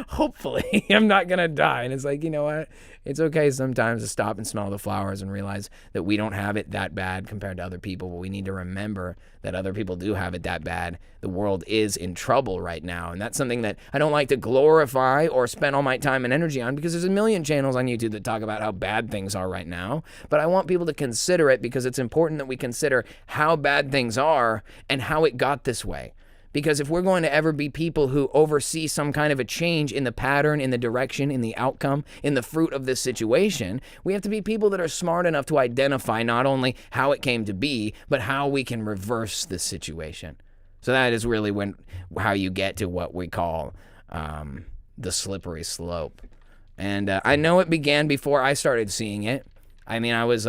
Hopefully, I'm not gonna die. And it's like, you know what? It's okay sometimes to stop and smell the flowers and realize that we don't have it that bad compared to other people, but we need to remember that other people do have it that bad. The world is in trouble right now, and that's something that I don't like to glorify or spend all my time and energy on, because there's a million channels on YouTube that talk about how bad things are right now, but I want people to consider it because it's important that we consider how bad things are and how it got this way. Because if we're going to ever be people who oversee some kind of a change in the pattern, in the direction, in the outcome, in the fruit of this situation, we have to be people that are smart enough to identify not only how it came to be, but how we can reverse this situation. So that is really how you get to what we call the slippery slope. And I know it began before I started seeing it. I mean, I was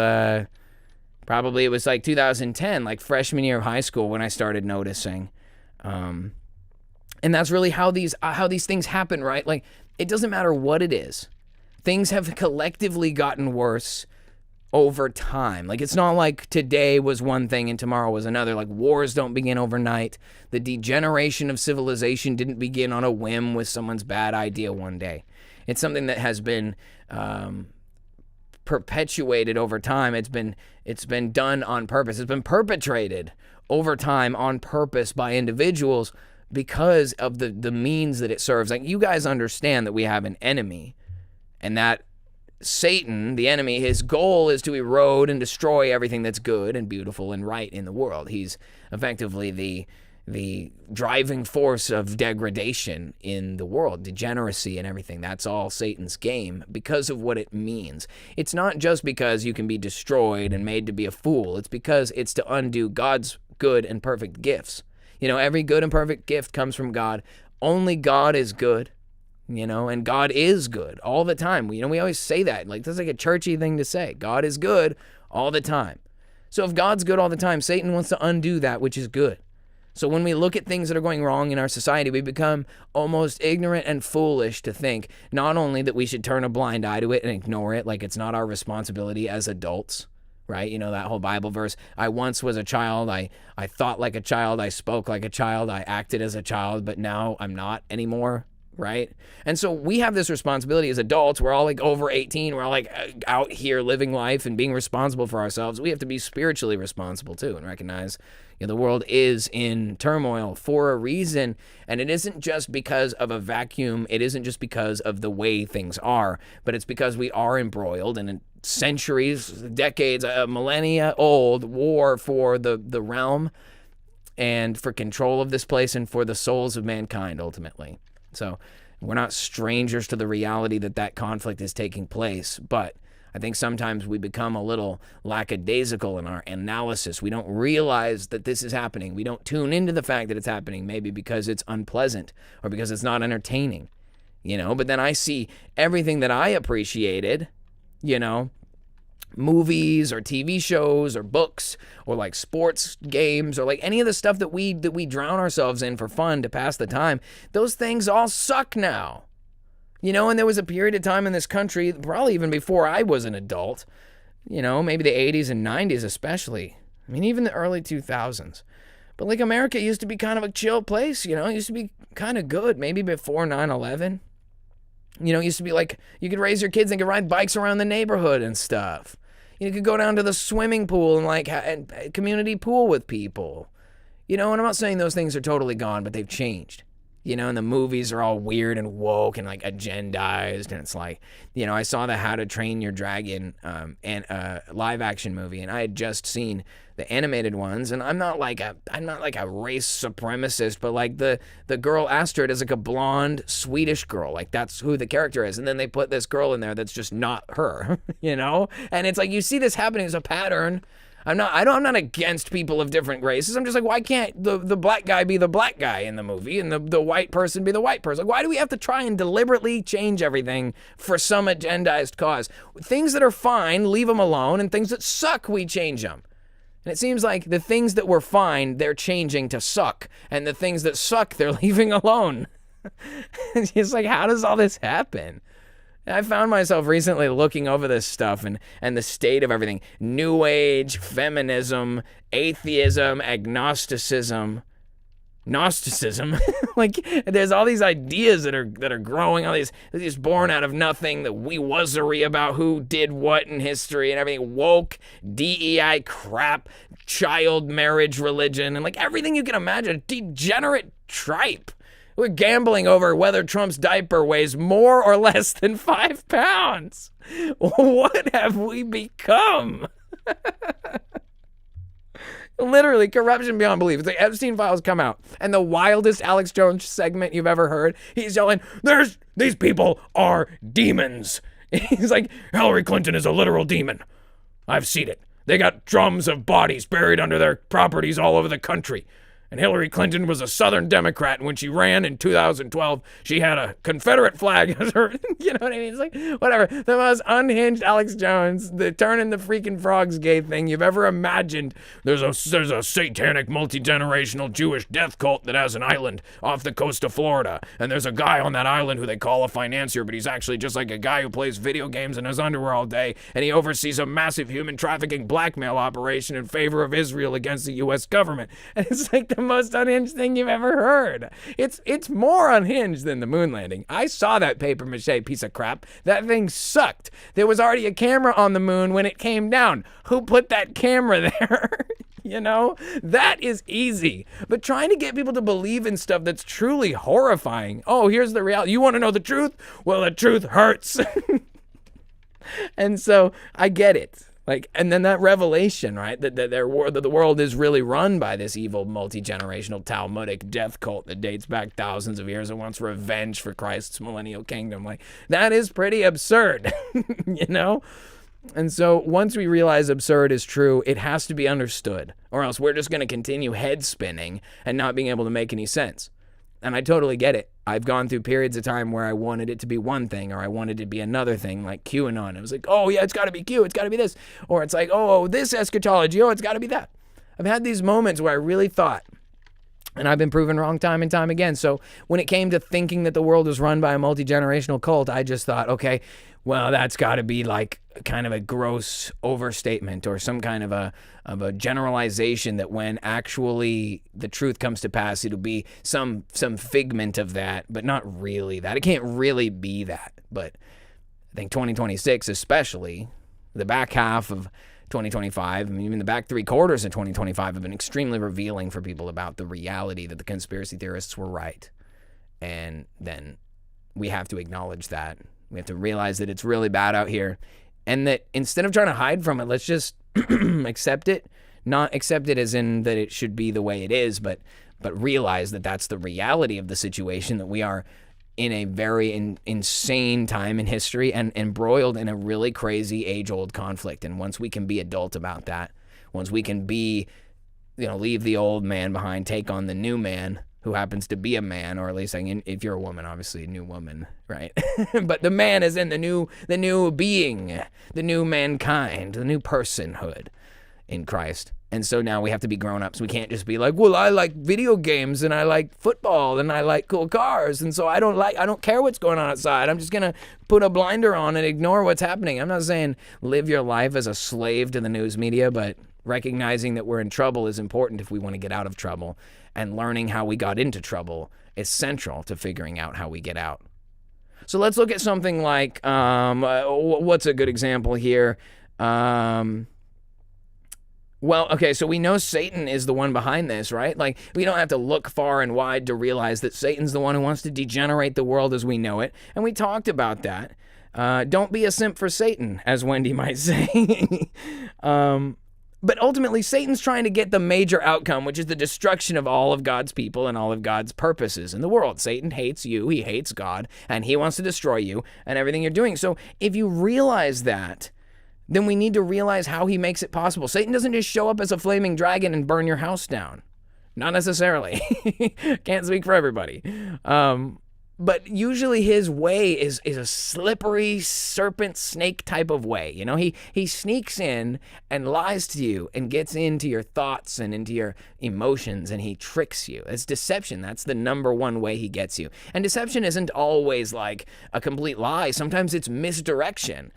probably, it was like 2010, like freshman year of high school, when I started noticing. And that's really how these things happen, right? Like, it doesn't matter what it is. Things have collectively gotten worse over time. Like, it's not like today was one thing and tomorrow was another. Like, wars don't begin overnight. The degeneration of civilization didn't begin on a whim with someone's bad idea one day. It's something that has been perpetuated over time. It's been done on purpose. It's been perpetrated over time on purpose by individuals because of the means that it serves. Like, you guys understand that we have an enemy, and that Satan, the enemy, his goal is to erode and destroy everything that's good and beautiful and right in the world. He's effectively the driving force of degradation in the world, degeneracy and everything. That's all Satan's game because of what it means. It's not just because you can be destroyed and made to be a fool. It's because it's to undo God's good and perfect gifts. You know, every good and perfect gift comes from God. Only God is good. and God is good all the time. We always say that. Like, that's like a churchy thing to say. God is good all the time. So if God's good all the time, Satan wants to undo that which is good. So when we look at things that are going wrong in our society, we become almost ignorant and foolish to think not only that we should turn a blind eye to it and ignore it, like it's not our responsibility as adults, right? That whole Bible verse, I once was a child, I thought like a child, I spoke like a child, I acted as a child, but now I'm not anymore, right? And so we have this responsibility as adults. We're all like over 18. We're all like out here living life and being responsible for ourselves. We have to be spiritually responsible too and recognize the world is in turmoil for a reason. And it isn't just because of a vacuum. It isn't just because of the way things are, but it's because we are embroiled in centuries, decades, a millennia old war for the realm and for control of this place and for the souls of mankind ultimately. So we're not strangers to the reality that conflict is taking place, but I think sometimes we become a little lackadaisical in our analysis. We don't realize that this is happening. We don't tune into the fact that it's happening, maybe because it's unpleasant or because it's not entertaining, But then I see everything that I appreciated, movies or TV shows or books or like sports games or like any of the stuff that we drown ourselves in for fun to pass the time. Those things all suck now. And there was a period of time in this country, probably even before I was an adult, maybe the 80s and 90s especially. I mean, even the early 2000s. But like America used to be kind of a chill place, it used to be kind of good, maybe before 9/11. It used to be like you could raise your kids and could ride bikes around the neighborhood and stuff. You could go down to the swimming pool and like community pool with people. And I'm not saying those things are totally gone, but they've changed. And the movies are all weird and woke and like agendized. And it's like, I saw the How to Train Your Dragon and live action movie, and I had just seen the animated ones. And I'm not like a race supremacist, but like the girl Astrid is like a blonde Swedish girl. Like that's who the character is. And then they put this girl in there that's just not her, And it's like you see this happening as a pattern. I'm not against people of different races. I'm just like, why can't the black guy be the black guy in the movie and the white person be the white person? Like, why do we have to try and deliberately change everything for some agendized cause? Things that are fine, leave them alone, and things that suck, we change them. And it seems like the things that were fine, they're changing to suck, and the things that suck, they're leaving alone. It's just like, how does all this happen? I found myself recently looking over this stuff and the state of everything. New Age, feminism, atheism, agnosticism, Gnosticism. Like, there's all these ideas that are growing, all these born out of nothing, the wee-wuzzery about who did what in history and everything, woke, DEI crap, child marriage religion, and like everything you can imagine, degenerate tripe. We're gambling over whether Trump's diaper weighs more or less than 5 pounds. What have we become? Literally, corruption beyond belief. It's like Epstein files come out, and the wildest Alex Jones segment you've ever heard, he's yelling, these people are demons. He's like, Hillary Clinton is a literal demon. I've seen it. They got drums of bodies buried under their properties all over the country. And Hillary Clinton was a Southern Democrat, and when she ran in 2012, she had a Confederate flag as her, you know what I mean? It's like, whatever. The most unhinged Alex Jones, the turning the freaking frogs gay thing you've ever imagined. There's a satanic, multi-generational Jewish death cult that has an island off the coast of Florida, and there's a guy on that island who they call a financier, but he's actually just like a guy who plays video games in his underwear all day, and he oversees a massive human trafficking blackmail operation in favor of Israel against the U.S. government. And it's like the most unhinged thing you've ever heard. It's more unhinged than the moon landing. I saw that paper mache piece of crap. That thing sucked. There was already a camera on the moon when it came down. Who put that camera there? You know, that is easy. But trying to get people to believe in stuff that's truly horrifying. Oh, here's the reality. You want to know the truth? Well, the truth hurts. And so I get it. Like, and then that revelation, right, that the world is really run by this evil, multi-generational Talmudic death cult that dates back thousands of years and wants revenge for Christ's millennial kingdom. Like, that is pretty absurd, you know? And so once we realize absurd is true, it has to be understood, or else we're just going to continue head spinning and not being able to make any sense. And I totally get it. I've gone through periods of time where I wanted it to be one thing or I wanted it to be another thing, like QAnon. It was like, oh yeah, it's got to be Q, it's got to be this. Or it's like, oh, this eschatology, oh, it's got to be that. I've had these moments where I really thought, and I've been proven wrong time and time again. So when it came to thinking that the world was run by a multi-generational cult, I just thought, okay, well, that's got to be like kind of a gross overstatement or some kind of a generalization that when actually the truth comes to pass, it'll be some figment of that, but not really that. It can't really be that. But I think 2026, especially the back half of 2025, I mean, even the back 3/4 of 2025 have been extremely revealing for people about the reality that the conspiracy theorists were right. And then we have to acknowledge that. We have to realize that it's really bad out here. And that instead of trying to hide from it, let's just accept it. Not accept it as in that it should be the way it is, but realize that that's the reality of the situation, that we are in a very insane time in history and embroiled in a really crazy age-old conflict. And once we can be adult about that, once we can be, leave the old man behind, take on the new man who happens to be a man, or at least if you're a woman, obviously a new woman, right? But the man is in the new being, the new mankind, the new personhood in Christ. And so now we have to be grown-ups. We can't just be like, well, I like video games and I like football and I like cool cars. And so I don't care what's going on outside. I'm just going to put a blinder on and ignore what's happening. I'm not saying live your life as a slave to the news media, but recognizing that we're in trouble is important if we want to get out of trouble. And learning how we got into trouble is central to figuring out how we get out. So let's look at something like, what's a good example here? Well, okay, so we know Satan is the one behind this, right? Like, we don't have to look far and wide to realize that Satan's the one who wants to degenerate the world as we know it. And we talked about that. Don't be a simp for Satan, as Wendy might say. But ultimately, Satan's trying to get the major outcome, which is the destruction of all of God's people and all of God's purposes in the world. Satan hates you, he hates God, and he wants to destroy you and everything you're doing. So if you realize that, then we need to realize how he makes it possible. Satan doesn't just show up as a flaming dragon and burn your house down. Not necessarily. Can't speak for everybody. But usually his way is a slippery serpent snake type of way. He sneaks in and lies to you and gets into your thoughts and into your emotions, and he tricks you. It's deception. That's the number one way he gets you. And deception isn't always like a complete lie. Sometimes it's misdirection.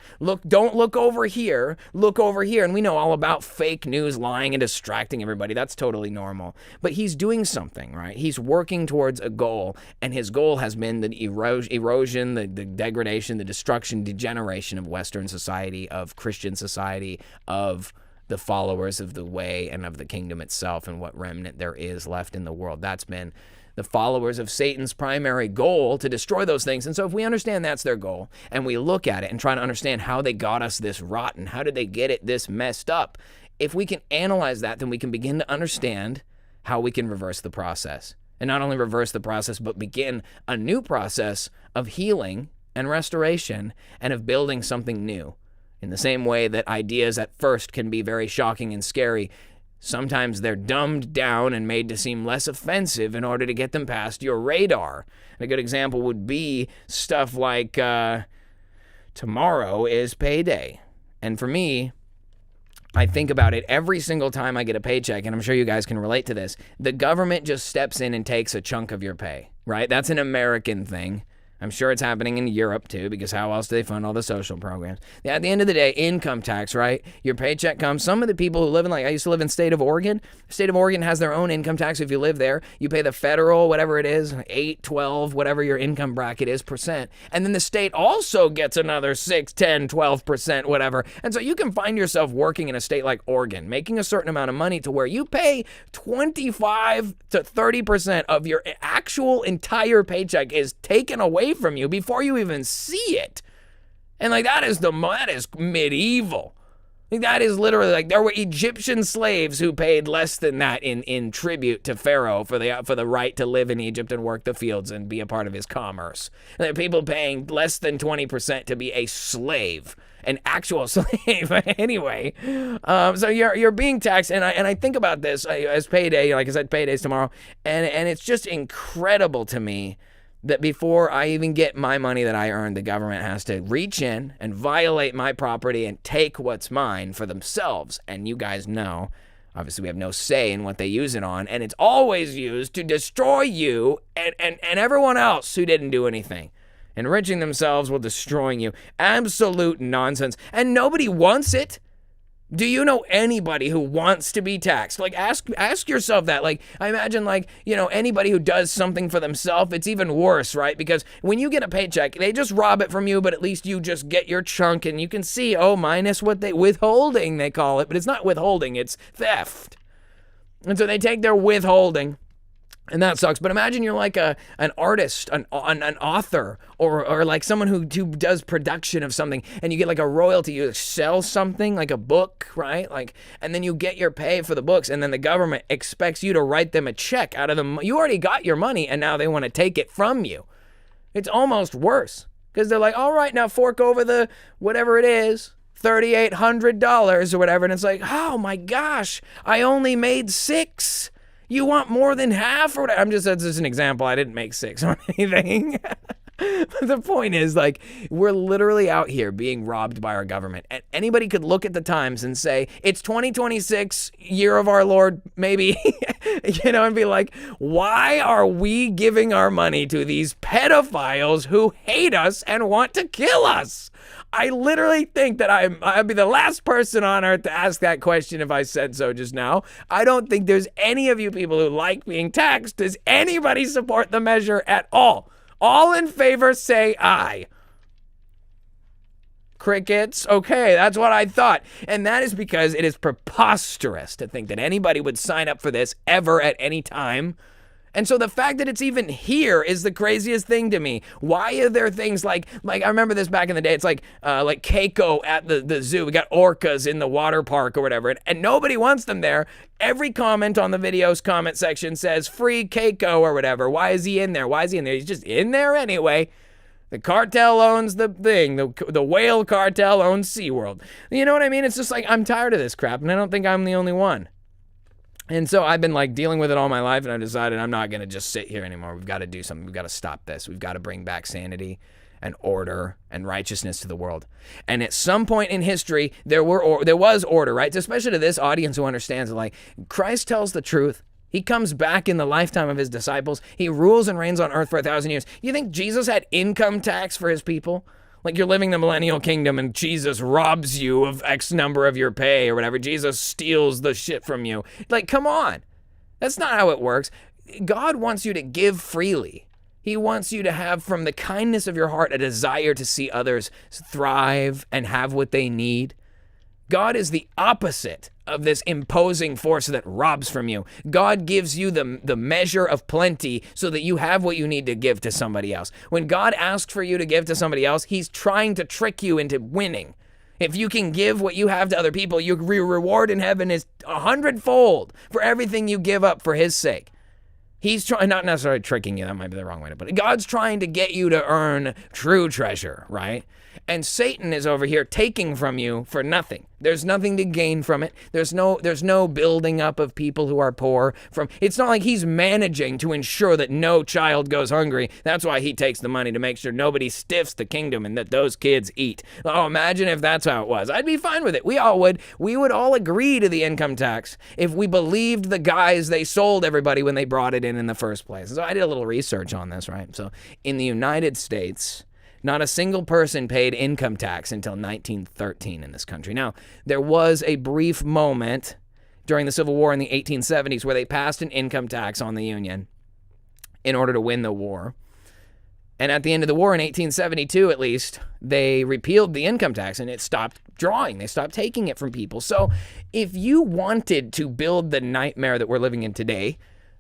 Don't look over here. Look over here. And we know all about fake news, lying and distracting everybody. That's totally normal. But he's doing something, right? He's working towards a goal, and his goal has been the erosion, the degradation, the destruction, degeneration of Western society, of Christian society, of the followers of the way and of the kingdom itself, and what remnant there is left in the world. That's been the followers of Satan's primary goal, to destroy those things. And so if we understand that's their goal, and we look at it and try to understand how they got us this rotten, how did they get it this messed up, if we can analyze that, then we can begin to understand how we can reverse the process. And not only reverse the process, but begin a new process of healing and restoration and of building something new. In the same way that ideas at first can be very shocking and scary, sometimes they're dumbed down and made to seem less offensive in order to get them past your radar. And a good example would be stuff like, tomorrow is payday. And for me, I think about it every single time I get a paycheck, and I'm sure you guys can relate to this. The government just steps in and takes a chunk of your pay, right? That's an American thing. I'm sure it's happening in Europe too, because how else do they fund all the social programs? Yeah, at the end of the day, income tax, right? Your paycheck comes. Some of the people who live in, I used to live in the state of Oregon. The state of Oregon has their own income tax. If you live there, you pay the federal, whatever it is, 8, 12, whatever your income bracket is, percent. And then the state also gets another 6, 10, 12%, whatever. And so you can find yourself working in a state like Oregon, making a certain amount of money to where you pay 25 to 30% of your actual entire paycheck is taken away from you before you even see it. And that is medieval. That is literally there were Egyptian slaves who paid less than that in tribute to Pharaoh for the right to live in Egypt and work the fields and be a part of his commerce. And there are people paying less than 20% to be a slave, an actual slave. Anyway, so you're being taxed, and I think about this as payday. Like I said, payday's tomorrow, and it's just incredible to me that before I even get my money that I earned, the government has to reach in and violate my property and take what's mine for themselves. And you guys know, obviously we have no say in what they use it on, and it's always used to destroy you and everyone else who didn't do anything. Enriching themselves while destroying you. Absolute nonsense. And nobody wants it. Do you know anybody who wants to be taxed? Like, ask yourself that. Like, I imagine, like, anybody who does something for themselves, it's even worse, right? Because when you get a paycheck, they just rob it from you, but at least you just get your chunk and you can see, minus what withholding, they call it. But it's not withholding, it's theft. And so they take their withholding. And that sucks. But imagine you're like an artist, an author, or like someone who does production of something, and you get like a royalty. You sell something like a book, right? Like, and then you get your pay for the books, and then the government expects you to write them a check out of them. You already got your money, and now they want to take it from you. It's almost worse because they're like, all right, now fork over the whatever it is. $3,800 or whatever. And it's like, oh my gosh, I only made $6. You want more than half or whatever? That's just an example. I didn't make $6 on anything. But the point is, like, we're literally out here being robbed by our government. And anybody could look at the times and say, it's 2026, year of our Lord, maybe, and be like, why are we giving our money to these pedophiles who hate us and want to kill us? I literally think that I'd be the last person on earth to ask that question if I said so just now. I don't think there's any of you people who like being taxed. Does anybody support the measure at all? All in favor, say aye. Crickets? Okay, that's what I thought. And that is because it is preposterous to think that anybody would sign up for this ever at any time. And so the fact that it's even here is the craziest thing to me. Why are there things like I remember this back in the day, it's like Keiko at the zoo. We got orcas in the water park or whatever, and nobody wants them there. Every comment on the video's comment section says free Keiko or whatever. Why is he in there? Why is he in there? He's just in there anyway. The cartel owns the thing. The whale cartel owns SeaWorld. You know what I mean? It's just like, I'm tired of this crap, and I don't think I'm the only one. And so I've been like dealing with it all my life, and I've decided I'm not going to just sit here anymore. We've got to do something. We've got to stop this. We've got to bring back sanity and order and righteousness to the world. And at some point in history, there was order, right? Especially to this audience who understands that, like, Christ tells the truth. He comes back in the lifetime of his disciples. He rules and reigns on earth for 1,000 years. You think Jesus had income tax for his people? Like, you're living the millennial kingdom and Jesus robs you of X number of your pay or whatever. Jesus steals the shit from you. Like, come on. That's not how it works. God wants you to give freely. He wants you to have from the kindness of your heart a desire to see others thrive and have what they need. God is the opposite of this imposing force that robs from you. God gives you the measure of plenty so that you have what you need to give to somebody else. When God asks for you to give to somebody else, he's trying to trick you into winning. If you can give what you have to other people, your reward in heaven is 100-fold for everything you give up for his sake. He's trying, not necessarily tricking you, that might be the wrong way to put it. God's trying to get you to earn true treasure, right? And Satan is over here taking from you for nothing. There's nothing to gain from it. There's no building up of people who are poor from. It's not like he's managing to ensure that no child goes hungry. That's why he takes the money, to make sure nobody stiffs the kingdom and that those kids eat. Oh, imagine if that's how it was. I'd be fine with it. We all would. We would all agree to the income tax if we believed the guys they sold everybody when they brought it in the first place. So I did a little research on this, right? So in the United States, not a single person paid income tax until 1913 in this country. Now, there was a brief moment during the Civil War in the 1870s where they passed an income tax on the Union in order to win the war. And at the end of the war in 1872, at least, they repealed the income tax and it stopped drawing. They stopped taking it from people. So if you wanted to build the nightmare that we're living in today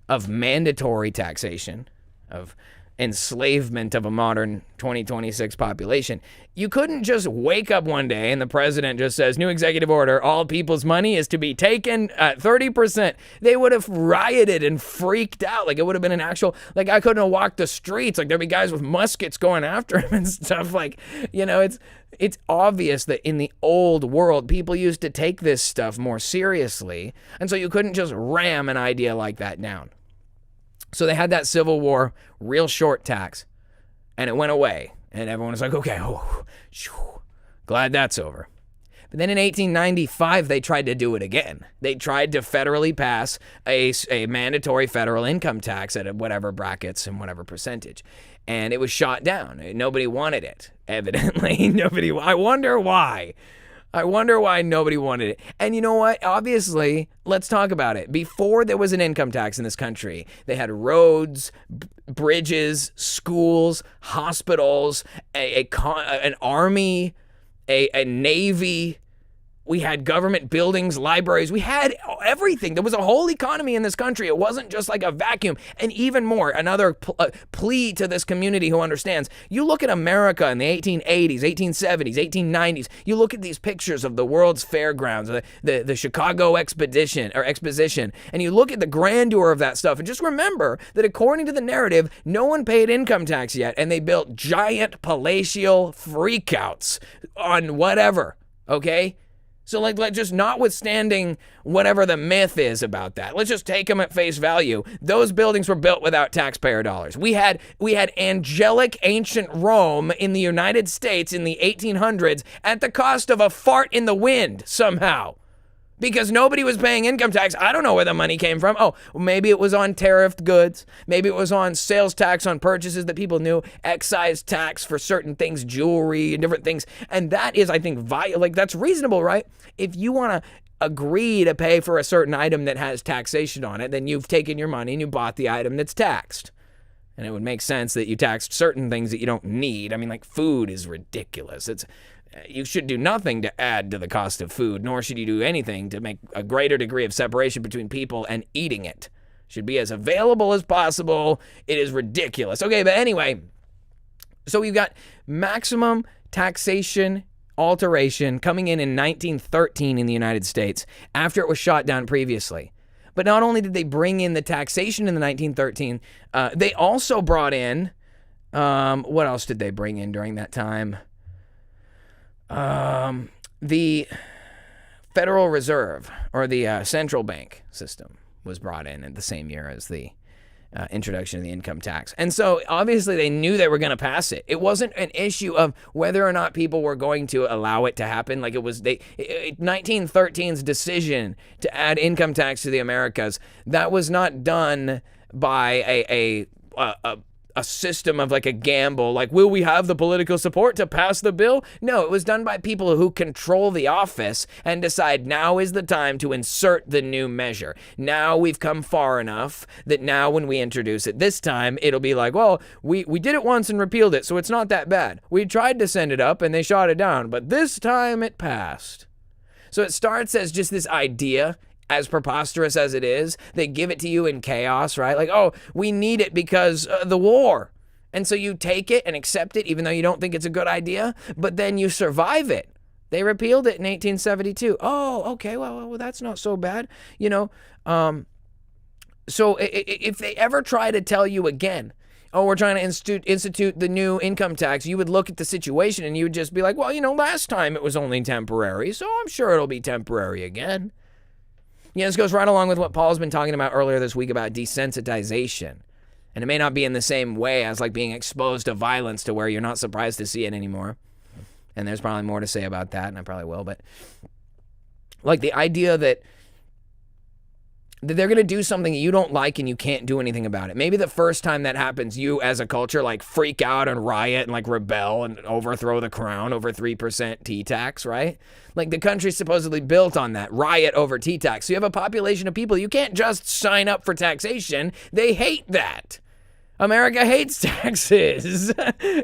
of mandatory taxation, of enslavement of a modern 2026 population, you couldn't just wake up one day and the president just says, new executive order, all people's money is to be taken at 30%. They would have rioted and freaked out. Like, it would have been an actual, like, I couldn't have walked the streets. Like, there'd be guys with muskets going after him and stuff. Like, it's obvious that in the old world, people used to take this stuff more seriously. And so you couldn't just ram an idea like that down. So they had that Civil War, real short tax. and it went away. And everyone was like, okay, glad that's over. But then in 1895, they tried to do it again. They tried to federally pass a mandatory federal income tax at whatever brackets and whatever percentage. And it was shot down. Nobody wanted it, evidently. I wonder why. I wonder why nobody wanted it. And you know what? Obviously, let's talk about it. Before there was an income tax in this country, they had roads, bridges, schools, hospitals, an army, a navy. We had government buildings, libraries. We had everything. There was a whole economy in this country. It wasn't just like a vacuum. And even more, another plea to this community who understands. You look at America in the 1880s, 1870s, 1890s. You look at these pictures of the world's fairgrounds, the Chicago Exposition, and you look at the grandeur of that stuff. And just remember that according to the narrative, no one paid income tax yet, and they built giant palatial freakouts on whatever, okay? So like just notwithstanding whatever the myth is about that, let's just take them at face value. Those buildings were built without taxpayer dollars. We had angelic ancient Rome in the United States in the 1800s at the cost of a fart in the wind somehow. Because nobody was paying income tax. I don't know where the money came from. Oh, maybe it was on tariffed goods. Maybe it was on sales tax on purchases that people knew, excise tax for certain things, jewelry and different things. And that is, I think, that's reasonable, right? If you want to agree to pay for a certain item that has taxation on it, then you've taken your money and you bought the item that's taxed. And it would make sense that you taxed certain things that you don't need. I mean, like food is ridiculous. You should do nothing to add to the cost of food, nor should you do anything to make a greater degree of separation between people and eating it. Should be as available as possible. It is ridiculous. Okay, but anyway, so we've got maximum taxation alteration coming in 1913 in the United States after it was shot down previously. But not only did they bring in the taxation in the 1913, they also brought in, what else did they bring in during that time? The Federal Reserve, or the central bank system, was brought in the same year as the introduction of the income tax. And so obviously they knew they were going to pass it. It wasn't an issue of whether or not people were going to allow it to happen. Like it was 1913's decision to add income tax to the Americas. That was not done by a system of like a gamble, like, will we have the political support to pass the bill? No, it was done by people who control the office and decide now is the time to insert the new measure. Now we've come far enough that now when we introduce it this time, it'll be like, well, we did it once and repealed it, so it's not that bad. We tried to send it up and they shot it down, but this time it passed. So it starts as just this idea, as preposterous as it is. They give it to you in chaos, right? Like, oh, we need it because the war. And so you take it and accept it, even though you don't think it's a good idea, but then you survive it. They repealed it in 1872. Oh, okay, well, that's not so bad. You know, so if they ever try to tell you again, oh, we're trying to institute the new income tax, you would look at the situation and you would just be like, well, you know, last time it was only temporary, so I'm sure it'll be temporary again. Yeah, this goes right along with what Paul's been talking about earlier this week about desensitization. And it may not be in the same way as like being exposed to violence to where you're not surprised to see it anymore. And there's probably more to say about that, and I probably will. But like the idea that they're going to do something you don't like and you can't do anything about it. Maybe the first time that happens, you as a culture like freak out and riot and like rebel and overthrow the crown over 3% T-tax, right? Like the country's supposedly built on that, riot over T-tax. So you have a population of people, you can't just sign up for taxation. They hate that. America hates taxes.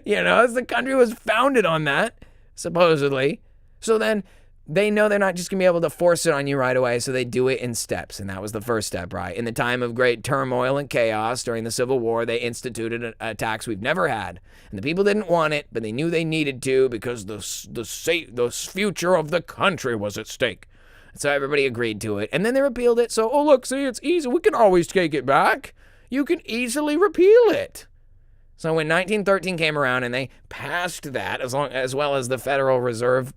You know, the country was founded on that, supposedly. So then they know they're not just going to be able to force it on you right away, so they do it in steps, and that was the first step, right? In the time of great turmoil and chaos during the Civil War, they instituted a tax we've never had, and the people didn't want it, but they knew they needed to because the future of the country was at stake. So everybody agreed to it, and then they repealed it, so, oh, look, see, it's easy. We can always take it back. You can easily repeal it. So when 1913 came around and they passed that, as well as the Federal Reserve,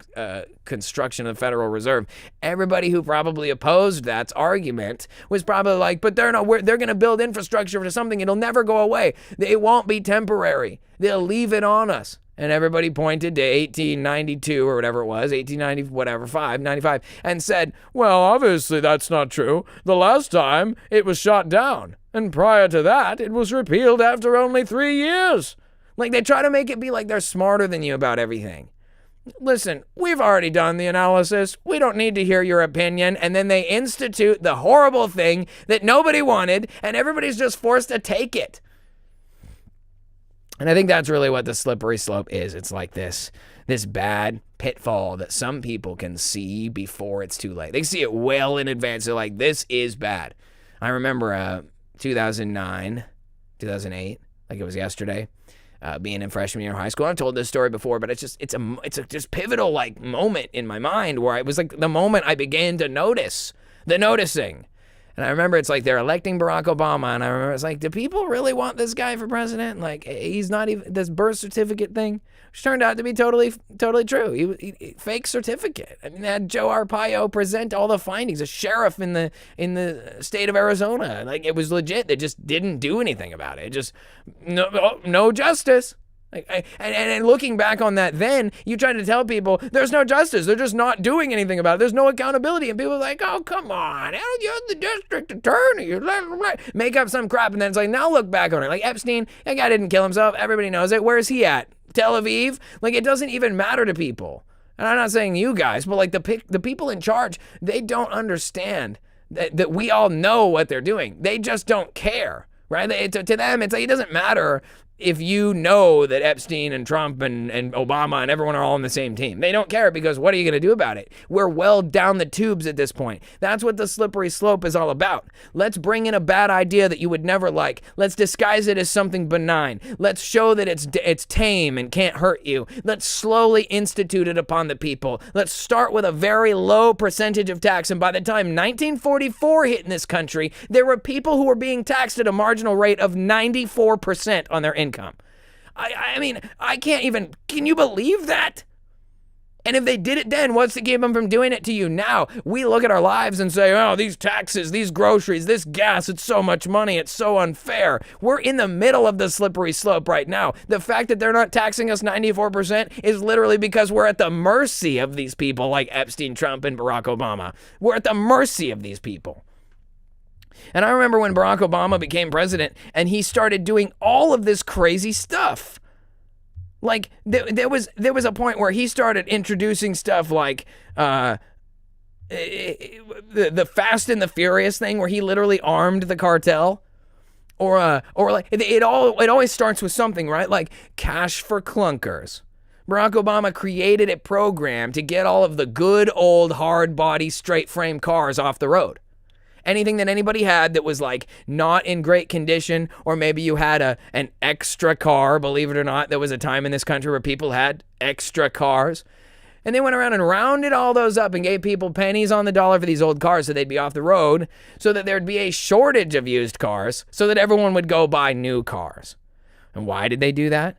construction of the Federal Reserve, everybody who probably opposed that argument was probably like, but they're going to build infrastructure for something. It'll never go away. It won't be temporary. They'll leave it on us. And everybody pointed to 1892 or whatever it was, 95, and said, well, obviously that's not true. The last time it was shot down. And prior to that, it was repealed after only 3 years. Like, they try to make it be like they're smarter than you about everything. Listen, we've already done the analysis. We don't need to hear your opinion. And then they institute the horrible thing that nobody wanted, and everybody's just forced to take it. And I think that's really what the slippery slope is. It's like this bad pitfall that some people can see before it's too late. They see it well in advance. They're like, this is bad. I remember 2009, 2008, like it was yesterday, being in freshman year of high school. I've told this story before, but it's a just pivotal like moment in my mind where it was like the moment I began to notice the noticing. And I remember it's like they're electing Barack Obama, and I remember it's like, do people really want this guy for president? Like, he's not even, this birth certificate thing, which turned out to be totally true. He fake certificate. I mean, they had Joe Arpaio present all the findings, a sheriff in the state of Arizona. Like, it was legit. They just didn't do anything about it. Just no justice. And looking back on that, then you try to tell people there's no justice. They're just not doing anything about it. There's no accountability. And people are like, oh, come on. You're the district attorney. You make up some crap. And then it's like, now look back on it. Like Epstein, that guy didn't kill himself. Everybody knows it. Where is he at? Tel Aviv? Like, it doesn't even matter to people. And I'm not saying you guys, but like the people in charge, they don't understand that we all know what they're doing. They just don't care. Right? To them, it's like, it doesn't matter if you know that Epstein and Trump and Obama and everyone are all on the same team. They don't care, because what are you going to do about it? We're well down the tubes at this point. That's what the slippery slope is all about. Let's bring in a bad idea that you would never like. Let's disguise it as something benign. Let's show that it's tame and can't hurt you. Let's slowly institute it upon the people. Let's start with a very low percentage of tax. And by the time 1944 hit in this country, there were people who were being taxed at a marginal rate of 94% on their income. I mean, I can't even, can you believe that? And if they did it then, what's to keep them from doing it to you now? We look at our lives and say, oh, these taxes, these groceries, this gas, it's so much money, it's so unfair. We're in the middle of the slippery slope right now. The fact that they're not taxing us 94% is literally because we're at the mercy of these people like Epstein, Trump, and Barack Obama. We're at the mercy of these people. And I remember when Barack Obama became president and he started doing all of this crazy stuff. Like, there was a point where he started introducing stuff like the Fast and the Furious thing, where he literally armed the cartel. Or like, it always starts with something, right? Like cash for clunkers. Barack Obama created a program to get all of the good old hard body straight frame cars off the road. Anything that anybody had that was like not in great condition, or maybe you had an extra car, believe it or not, there was a time in this country where people had extra cars. And they went around and rounded all those up and gave people pennies on the dollar for these old cars so they'd be off the road, so that there'd be a shortage of used cars, so that everyone would go buy new cars. And why did they do that?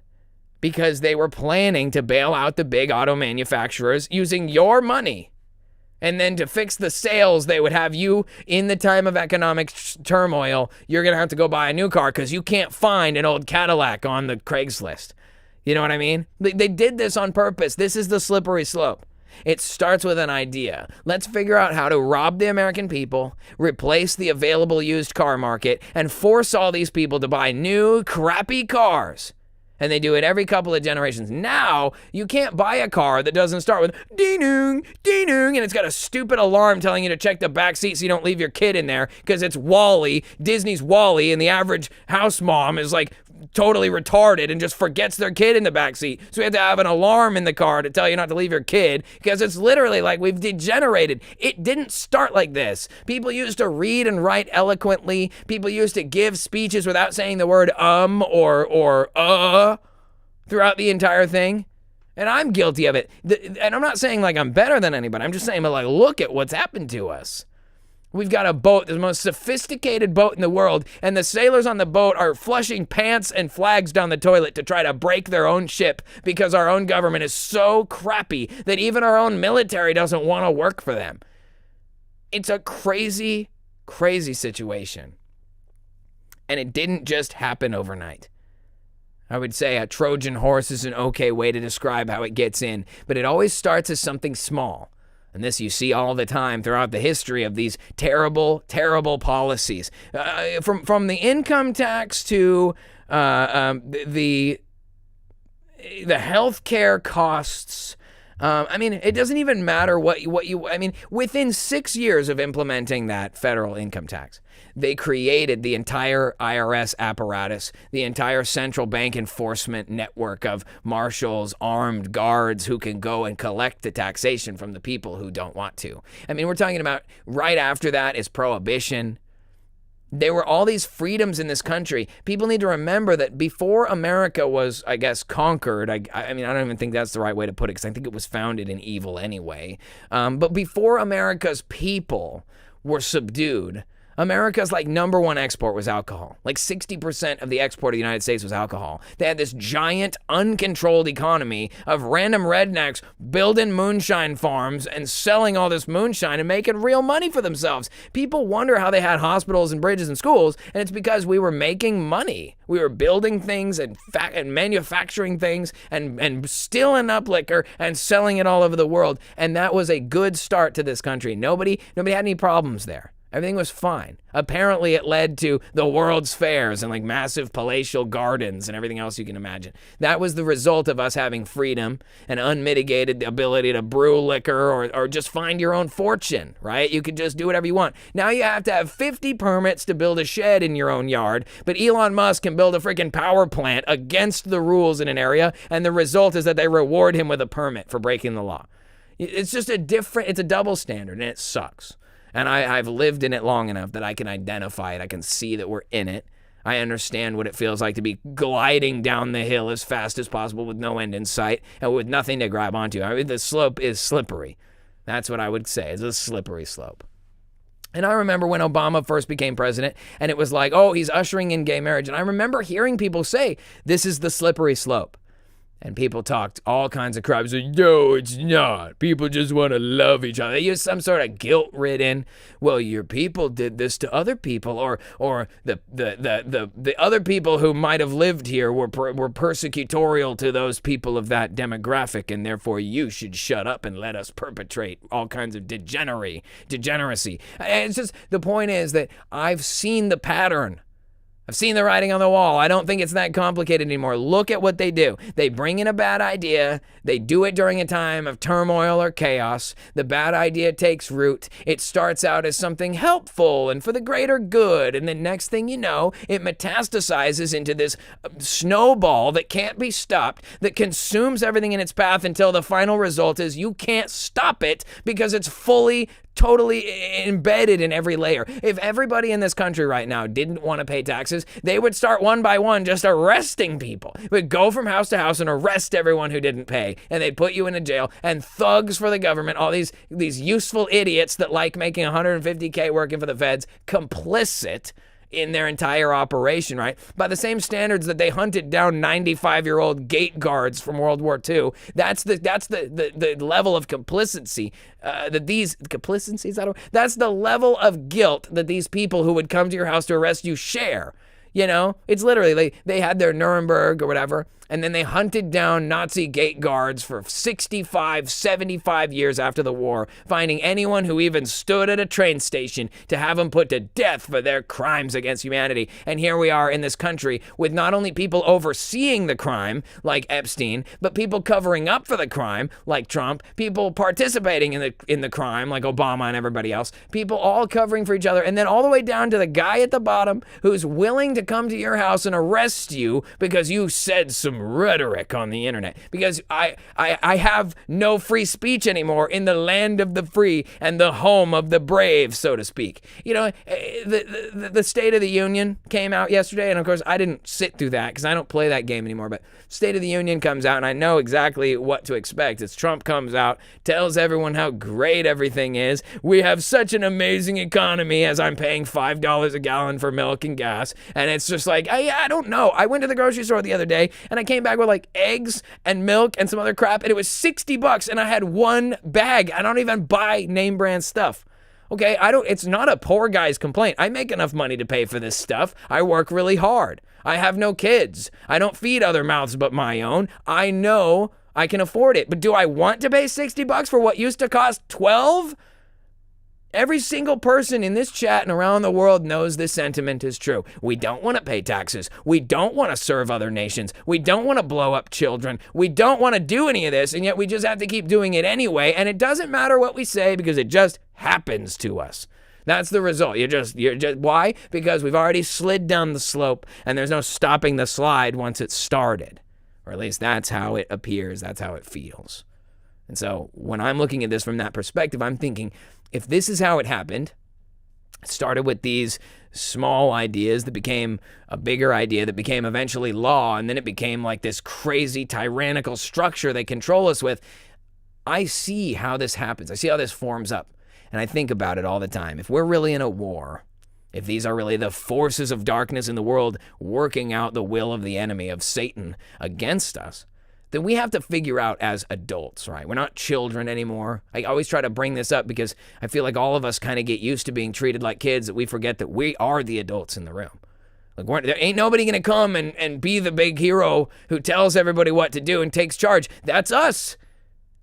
Because they were planning to bail out the big auto manufacturers using your money. And then to fix the sales, they would have you, in the time of economic turmoil, you're going to have to go buy a new car because you can't find an old Cadillac on the Craigslist. You know what I mean? They did this on purpose. This is the slippery slope. It starts with an idea. Let's figure out how to rob the American people, replace the available used car market, and force all these people to buy new, crappy cars. And they do it every couple of generations. Now, you can't buy a car that doesn't start with ding-dong, ding-dong, and it's got a stupid alarm telling you to check the back seat so you don't leave your kid in there because it's WALL-E, Disney's WALL-E, and the average house mom is like totally retarded and just forgets their kid in the back seat. So we have to have an alarm in the car to tell you not to leave your kid, because it's literally like we've degenerated. It didn't start like this. People used to read and write eloquently. People used to give speeches without saying the word or throughout the entire thing. And I'm guilty of it. And I'm not saying like I'm better than anybody. I'm just saying, but like, look at what's happened to us. We've got a boat, the most sophisticated boat in the world, and the sailors on the boat are flushing pants and flags down the toilet to try to break their own ship because our own government is so crappy that even our own military doesn't want to work for them. It's a crazy, crazy situation. And it didn't just happen overnight. I would say a Trojan horse is an okay way to describe how it gets in, but it always starts as something small. And this you see all the time throughout the history of these terrible, terrible policies. From the income tax to the healthcare costs. It doesn't even matter within 6 years of implementing that federal income tax, they created the entire IRS apparatus, the entire central bank enforcement network of marshals, armed guards who can go and collect the taxation from the people who don't want to. We're talking about right after that is prohibition. There were all these freedoms in this country. People need to remember that before America was, I guess, conquered, I don't even think that's the right way to put it because I think it was founded in evil anyway. But before America's people were subdued, America's number one export was alcohol. 60% of the export of the United States was alcohol. They had this giant uncontrolled economy of random rednecks building moonshine farms and selling all this moonshine and making real money for themselves. People wonder how they had hospitals and bridges and schools, and it's because we were making money. We were building things and manufacturing things and stealing up liquor and selling it all over the world. And that was a good start to this country. Nobody had any problems there. Everything was fine. Apparently, it led to the World's Fairs and massive palatial gardens and everything else you can imagine. That was the result of us having freedom and unmitigated ability to brew liquor or just find your own fortune, right? You could just do whatever you want. Now you have to have 50 permits to build a shed in your own yard, but Elon Musk can build a freaking power plant against the rules in an area, and the result is that they reward him with a permit for breaking the law. It's just it's a double standard, and it sucks. And I've lived in it long enough that I can identify it. I can see that we're in it. I understand what it feels like to be gliding down the hill as fast as possible with no end in sight and with nothing to grab onto. The slope is slippery. That's what I would say. It's a slippery slope. And I remember when Obama first became president, and it was he's ushering in gay marriage. And I remember hearing people say, this is the slippery slope. And people talked all kinds of crap. No, it's not. People just want to love each other. They use some sort of guilt-ridden, well, your people did this to other people, or the other people who might have lived here were persecutorial to those people of that demographic, and therefore you should shut up and let us perpetrate all kinds of degeneracy. And it's just, the point is that I've seen the pattern. I've seen the writing on the wall. I don't think it's that complicated anymore. Look at what they do. They bring in a bad idea. They do it during a time of turmoil or chaos. The bad idea takes root. It starts out as something helpful and for the greater good. And then next thing you know, it metastasizes into this snowball that can't be stopped, that consumes everything in its path until the final result is you can't stop it because it's totally embedded in every layer. If everybody in this country right now didn't want to pay taxes, they would start one by one just arresting people. They would go from house to house and arrest everyone who didn't pay, and they'd put you in a jail. And thugs for the government, all these useful idiots that like making $150K working for the feds, complicit in their entire operation, right? By the same standards that they hunted down 95-year-old gate guards from World War II. That's the level of complicity that's the level of guilt that these people who would come to your house to arrest you share. It's literally, they had their Nuremberg or whatever, and then they hunted down Nazi gate guards for 65, 75 years after the war, finding anyone who even stood at a train station to have them put to death for their crimes against humanity. And here we are in this country with not only people overseeing the crime, like Epstein, but people covering up for the crime, like Trump, people participating in the crime, like Obama and everybody else, people all covering for each other, and then all the way down to the guy at the bottom who's willing to come to your house and arrest you because you said some some rhetoric on the internet, because I have no free speech anymore in the land of the free and the home of the brave, so to speak. You know, the State of the Union came out yesterday, and of course I didn't sit through that because I don't play that game anymore, but State of the Union comes out and I know exactly what to expect. It's Trump comes out, tells everyone how great everything is. We have such an amazing economy as I'm paying $5 a gallon for milk and gas. And it's just like, I don't know. I went to the grocery store the other day and I came back with like eggs and milk and some other crap, and it was $60 and I had one bag. I don't even buy name brand stuff. Okay, it's not a poor guy's complaint. I make enough money to pay for this stuff. I work really hard. I have no kids. I don't feed other mouths but my own. I know I can afford it. But do I want to pay $60 for what used to cost $12? Every single person in this chat and around the world knows this sentiment is true. We don't want to pay taxes. We don't want to serve other nations. We don't want to blow up children. We don't want to do any of this, and yet we just have to keep doing it anyway, and it doesn't matter what we say because it just happens to us. That's the result. You're just why? Because we've already slid down the slope, and there's no stopping the slide once it's started. Or at least that's how it appears. That's how it feels. And so when I'm looking at this from that perspective, I'm thinking, if this is how it happened, it started with these small ideas that became a bigger idea that became eventually law, and then it became like this crazy tyrannical structure they control us with. I see how this happens. I see how this forms up, and I think about it all the time. If we're really in a war, if these are really the forces of darkness in the world working out the will of the enemy, of Satan, against us, then we have to figure out as adults, right? We're not children anymore. I always try to bring this up because I feel like all of us kind of get used to being treated like kids, that we forget that we are the adults in the room. Like, there ain't nobody going to come and be the big hero who tells everybody what to do and takes charge. That's us.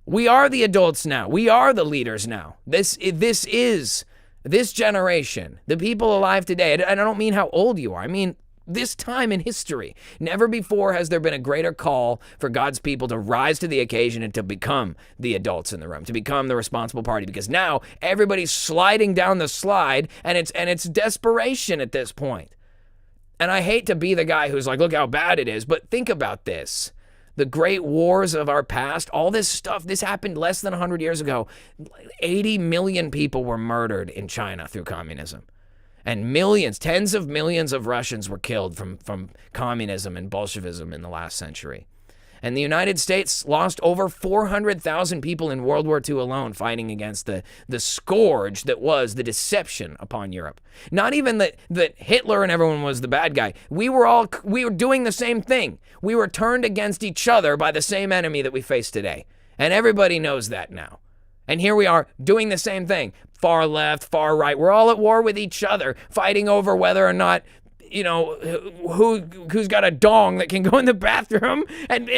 We are the adults now. We are the leaders now. This is this generation, the people alive today. And I don't mean how old you are. I mean this time in history. Never before has there been a greater call for God's people to rise to the occasion and to become the adults in the room, to become the responsible party, because now everybody's sliding down the slide, and it's desperation at this point. And I hate to be the guy who's like, look how bad it is, but think about this. The great wars of our past, all this stuff, this happened less than 100 years ago. 80 million people were murdered in China through communism. And millions, tens of millions of Russians were killed from communism and Bolshevism in the last century. And the United States lost over 400,000 people in World War II alone fighting against the scourge that was the deception upon Europe. Not even that Hitler and everyone was the bad guy. We were doing the same thing. We were turned against each other by the same enemy that we face today. And everybody knows that now. And here we are doing the same thing. Far left, far right. We're all at war with each other, fighting over whether or not, who's got a dong that can go in the bathroom and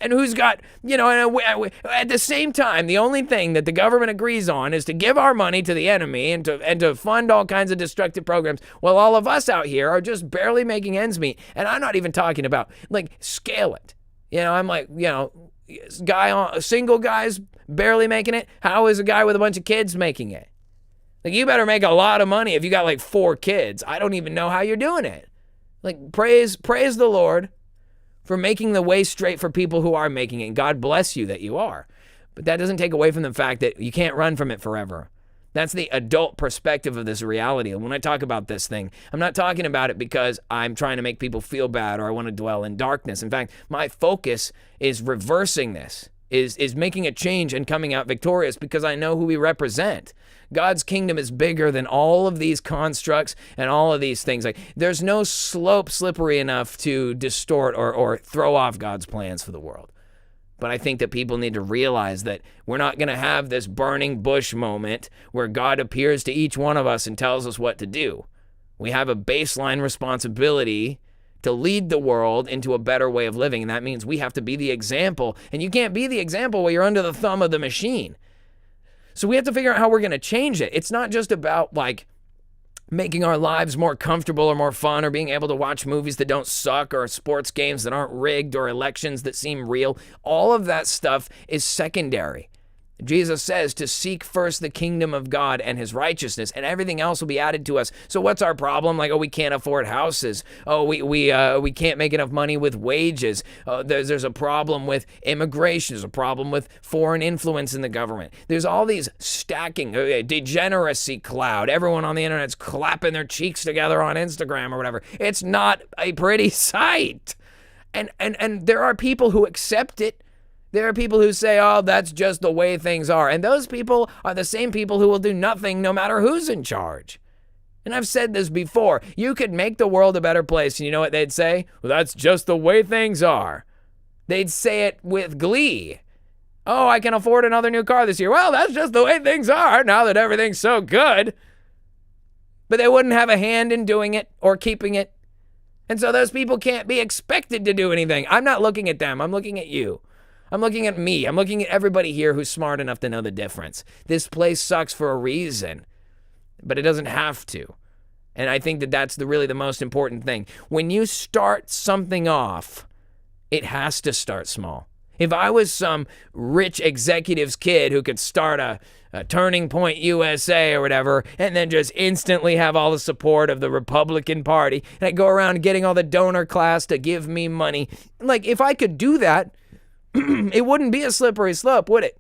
who's got, and at the same time, the only thing that the government agrees on is to give our money to the enemy and to fund all kinds of destructive programs, while all of us out here are just barely making ends meet. And I'm not even talking about, scale it. I'm like, single guys barely making it. How is a guy with a bunch of kids making it? You better make a lot of money if you got 4 kids. I don't even know how you're doing it. Praise the Lord for making the way straight for people who are making it. And God bless you that you are. But that doesn't take away from the fact that you can't run from it forever. That's the adult perspective of this reality. And when I talk about this thing, I'm not talking about it because I'm trying to make people feel bad or I want to dwell in darkness. In fact, my focus is reversing this, is making a change and coming out victorious, because I know who we represent. God's kingdom is bigger than all of these constructs and all of these things. There's no slope slippery enough to distort or throw off God's plans for the world. But I think that people need to realize that we're not going to have this burning bush moment where God appears to each one of us and tells us what to do. We have a baseline responsibility to lead the world into a better way of living, and that means we have to be the example. And you can't be the example while you're under the thumb of the machine. So we have to figure out how we're going to change it. It's not just about making our lives more comfortable or more fun or being able to watch movies that don't suck or sports games that aren't rigged or elections that seem real. All of that stuff is secondary. Jesus says to seek first the kingdom of God and his righteousness, and everything else will be added to us. So what's our problem? Like, oh, we can't afford houses. Oh, we can't make enough money with wages. There's a problem with immigration. There's a problem with foreign influence in the government. There's all these stacking, degeneracy cloud. Everyone on the internet's clapping their cheeks together on Instagram or whatever. It's not a pretty sight. And there are people who accept it. There are people who say, oh, that's just the way things are. And those people are the same people who will do nothing no matter who's in charge. And I've said this before. You could make the world a better place. And you know what they'd say? Well, that's just the way things are. They'd say it with glee. Oh, I can afford another new car this year. Well, that's just the way things are now that everything's so good. But they wouldn't have a hand in doing it or keeping it. And so those people can't be expected to do anything. I'm not looking at them. I'm looking at you. I'm looking at me. I'm looking at everybody here who's smart enough to know the difference. This place sucks for a reason, but it doesn't have to. And I think that that's really the most important thing. When you start something off, it has to start small. If I was some rich executive's kid who could start a Turning Point USA or whatever, and then just instantly have all the support of the Republican Party, and I go around getting all the donor class to give me money, like if I could do that, it wouldn't be a slippery slope, would it?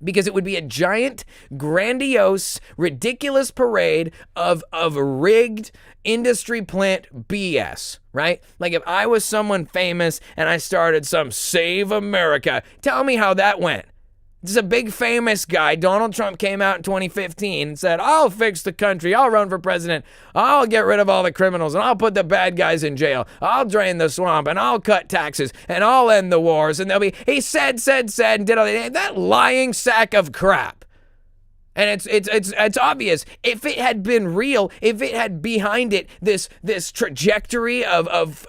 Because it would be a giant, grandiose, ridiculous parade of rigged industry plant BS, right? Like if I was someone famous and I started some Save America, tell me how that went. This is a big famous guy. Donald Trump came out in 2015 and said, I'll fix the country. I'll run for president. I'll get rid of all the criminals and I'll put the bad guys in jail. I'll drain the swamp and I'll cut taxes and I'll end the wars. And he said, and did all that lying sack of crap. And it's obvious. If it had been real, if it had behind it this trajectory of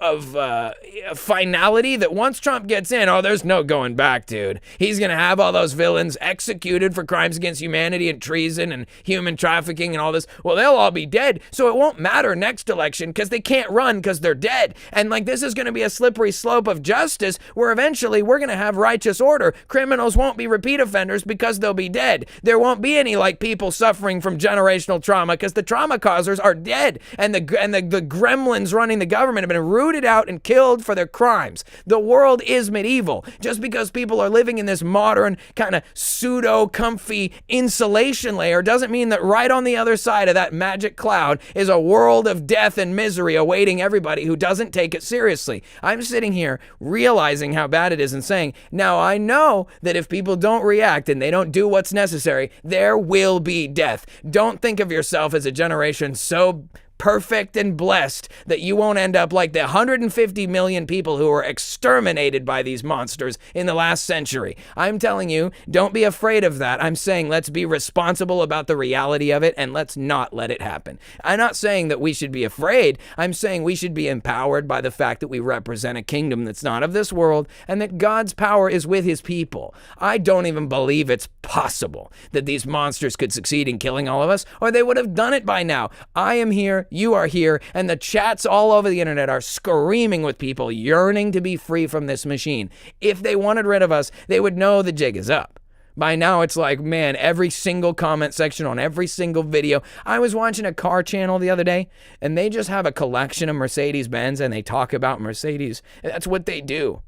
finality that once Trump gets in, oh, there's no going back, dude. He's gonna have all those villains executed for crimes against humanity and treason and human trafficking and all this. Well, they'll all be dead, so it won't matter next election because they can't run because they're dead. And like this is gonna be a slippery slope of justice where eventually we're gonna have righteous order. Criminals won't be repeat offenders because they'll be dead. There won't be any like people suffering from generational trauma because the trauma causers are dead and the gremlins running the government have been rooted out and killed for their crimes. The world is medieval. Just because people are living in this modern kind of pseudo comfy insulation layer doesn't mean that right on the other side of that magic cloud is a world of death and misery awaiting everybody who doesn't take it seriously. I'm sitting here realizing how bad it is and saying, now I know that if people don't react and they don't do what's necessary, there will be death. Don't think of yourself as a generation so perfect and blessed that you won't end up like the 150 million people who were exterminated by these monsters in the last century. I'm telling you, don't be afraid of that. I'm saying let's be responsible about the reality of it and let's not let it happen. I'm not saying that we should be afraid. I'm saying we should be empowered by the fact that we represent a kingdom that's not of this world and that God's power is with his people. I don't even believe it's possible that these monsters could succeed in killing all of us, or they would have done it by now. I am here, you are here, and the chats all over the internet are screaming with people yearning to be free from this machine. If they wanted rid of us, they would know the jig is up. By now, it's like, man, every single comment section on every single video. I was watching a car channel the other day, and they just have a collection of Mercedes-Benz, and they talk about Mercedes. That's what they do.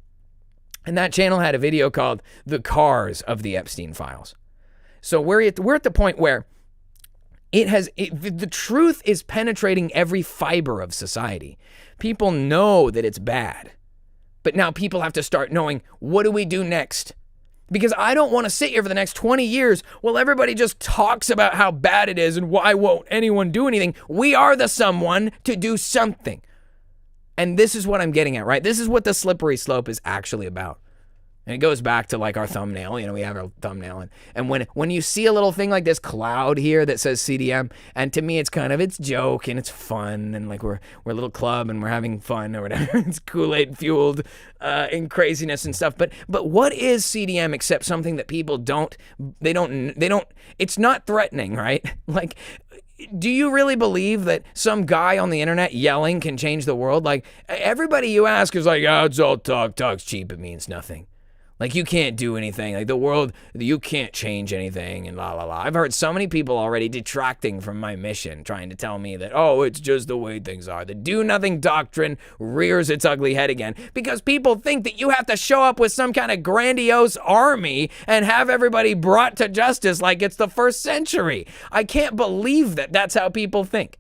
And that channel had a video called The Cars of the Epstein Files. So we're at the point where the truth is penetrating every fiber of society. People know that it's bad, but now people have to start knowing, what do we do next? Because I don't want to sit here for the next 20 years while everybody just talks about how bad it is and why won't anyone do anything. We are the someone to do something. And this is what I'm getting at, right? This is what the slippery slope is actually about. And it goes back to like our thumbnail, we have our thumbnail. And when you see a little thing like this cloud here that says CDM, and to me it's joke and it's fun and like we're a little club and we're having fun or whatever. It's Kool-Aid fueled in craziness and stuff. But what is CDM except something that people it's not threatening, right? Like, do you really believe that some guy on the internet yelling can change the world? Like everybody you ask is like, oh, it's all talk. Talk's cheap. It means nothing. Like, you can't do anything. Like, the world, you can't change anything and la la la. I've heard so many people already detracting from my mission, trying to tell me that, oh, it's just the way things are. The do-nothing doctrine rears its ugly head again because people think that you have to show up with some kind of grandiose army and have everybody brought to justice like it's the first century. I can't believe that that's how people think.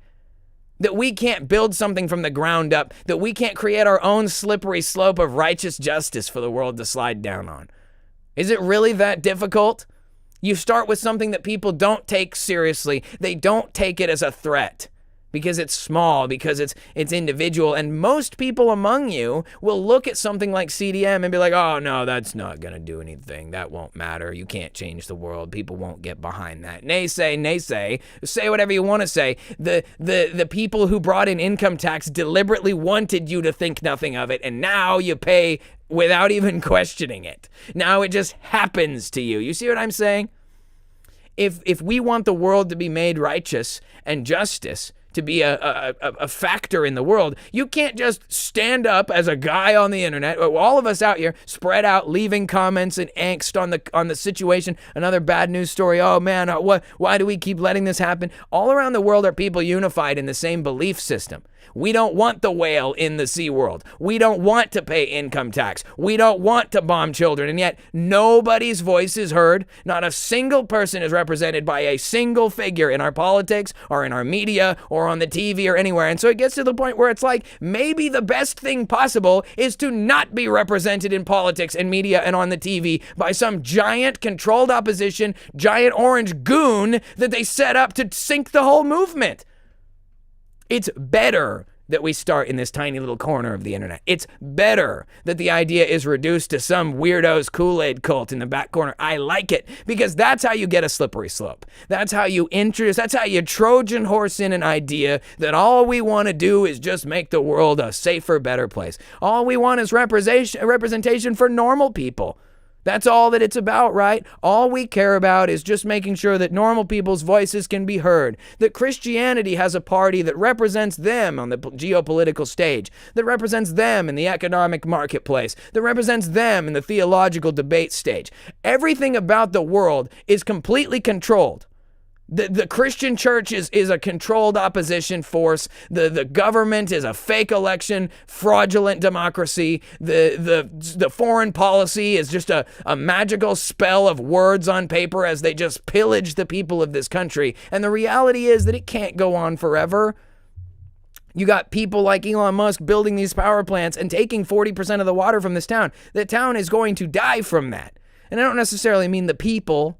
That we can't build something from the ground up, that we can't create our own slippery slope of righteous justice for the world to slide down on. Is it really that difficult? You start with something that people don't take seriously. They don't take it as a threat because it's small, because it's individual. And most people among you will look at something like CDM and be like, oh, no, that's not going to do anything. That won't matter. You can't change the world. People won't get behind that. Naysay. Say whatever you want to say. The people who brought in income tax deliberately wanted you to think nothing of it, and now you pay without even questioning it. Now it just happens to you. You see what I'm saying? If we want the world to be made righteous and justice, to be a factor in the world, you can't just stand up as a guy on the internet, all of us out here spread out, leaving comments and angst on the situation. Another bad news story. Oh man, why do we keep letting this happen? All around the world are people unified in the same belief system. We don't want the whale in the Sea World. We don't want to pay income tax. We don't want to bomb children. And yet nobody's voice is heard. Not a single person is represented by a single figure in our politics or in our media or on the TV or anywhere. And so it gets to the point where it's like, maybe the best thing possible is to not be represented in politics and media and on the TV by some giant controlled opposition, giant orange goon that they set up to sink the whole movement. It's better that we start in this tiny little corner of the internet. It's better that the idea is reduced to some weirdo's Kool-Aid cult in the back corner. I like it because that's how you get a slippery slope. That's how you Trojan horse in an idea that all we want to do is just make the world a safer, better place. All we want is representation for normal people. That's all that it's about, right? All we care about is just making sure that normal people's voices can be heard, that Christianity has a party that represents them on the geopolitical stage, that represents them in the economic marketplace, that represents them in the theological debate stage. Everything about the world is completely controlled. The Christian church is a controlled opposition force. The government is a fake election, fraudulent democracy. The foreign policy is just a magical spell of words on paper as they just pillage the people of this country. And the reality is that it can't go on forever. You got people like Elon Musk building these power plants and taking 40% of the water from this town. The town is going to die from that. And I don't necessarily mean the people.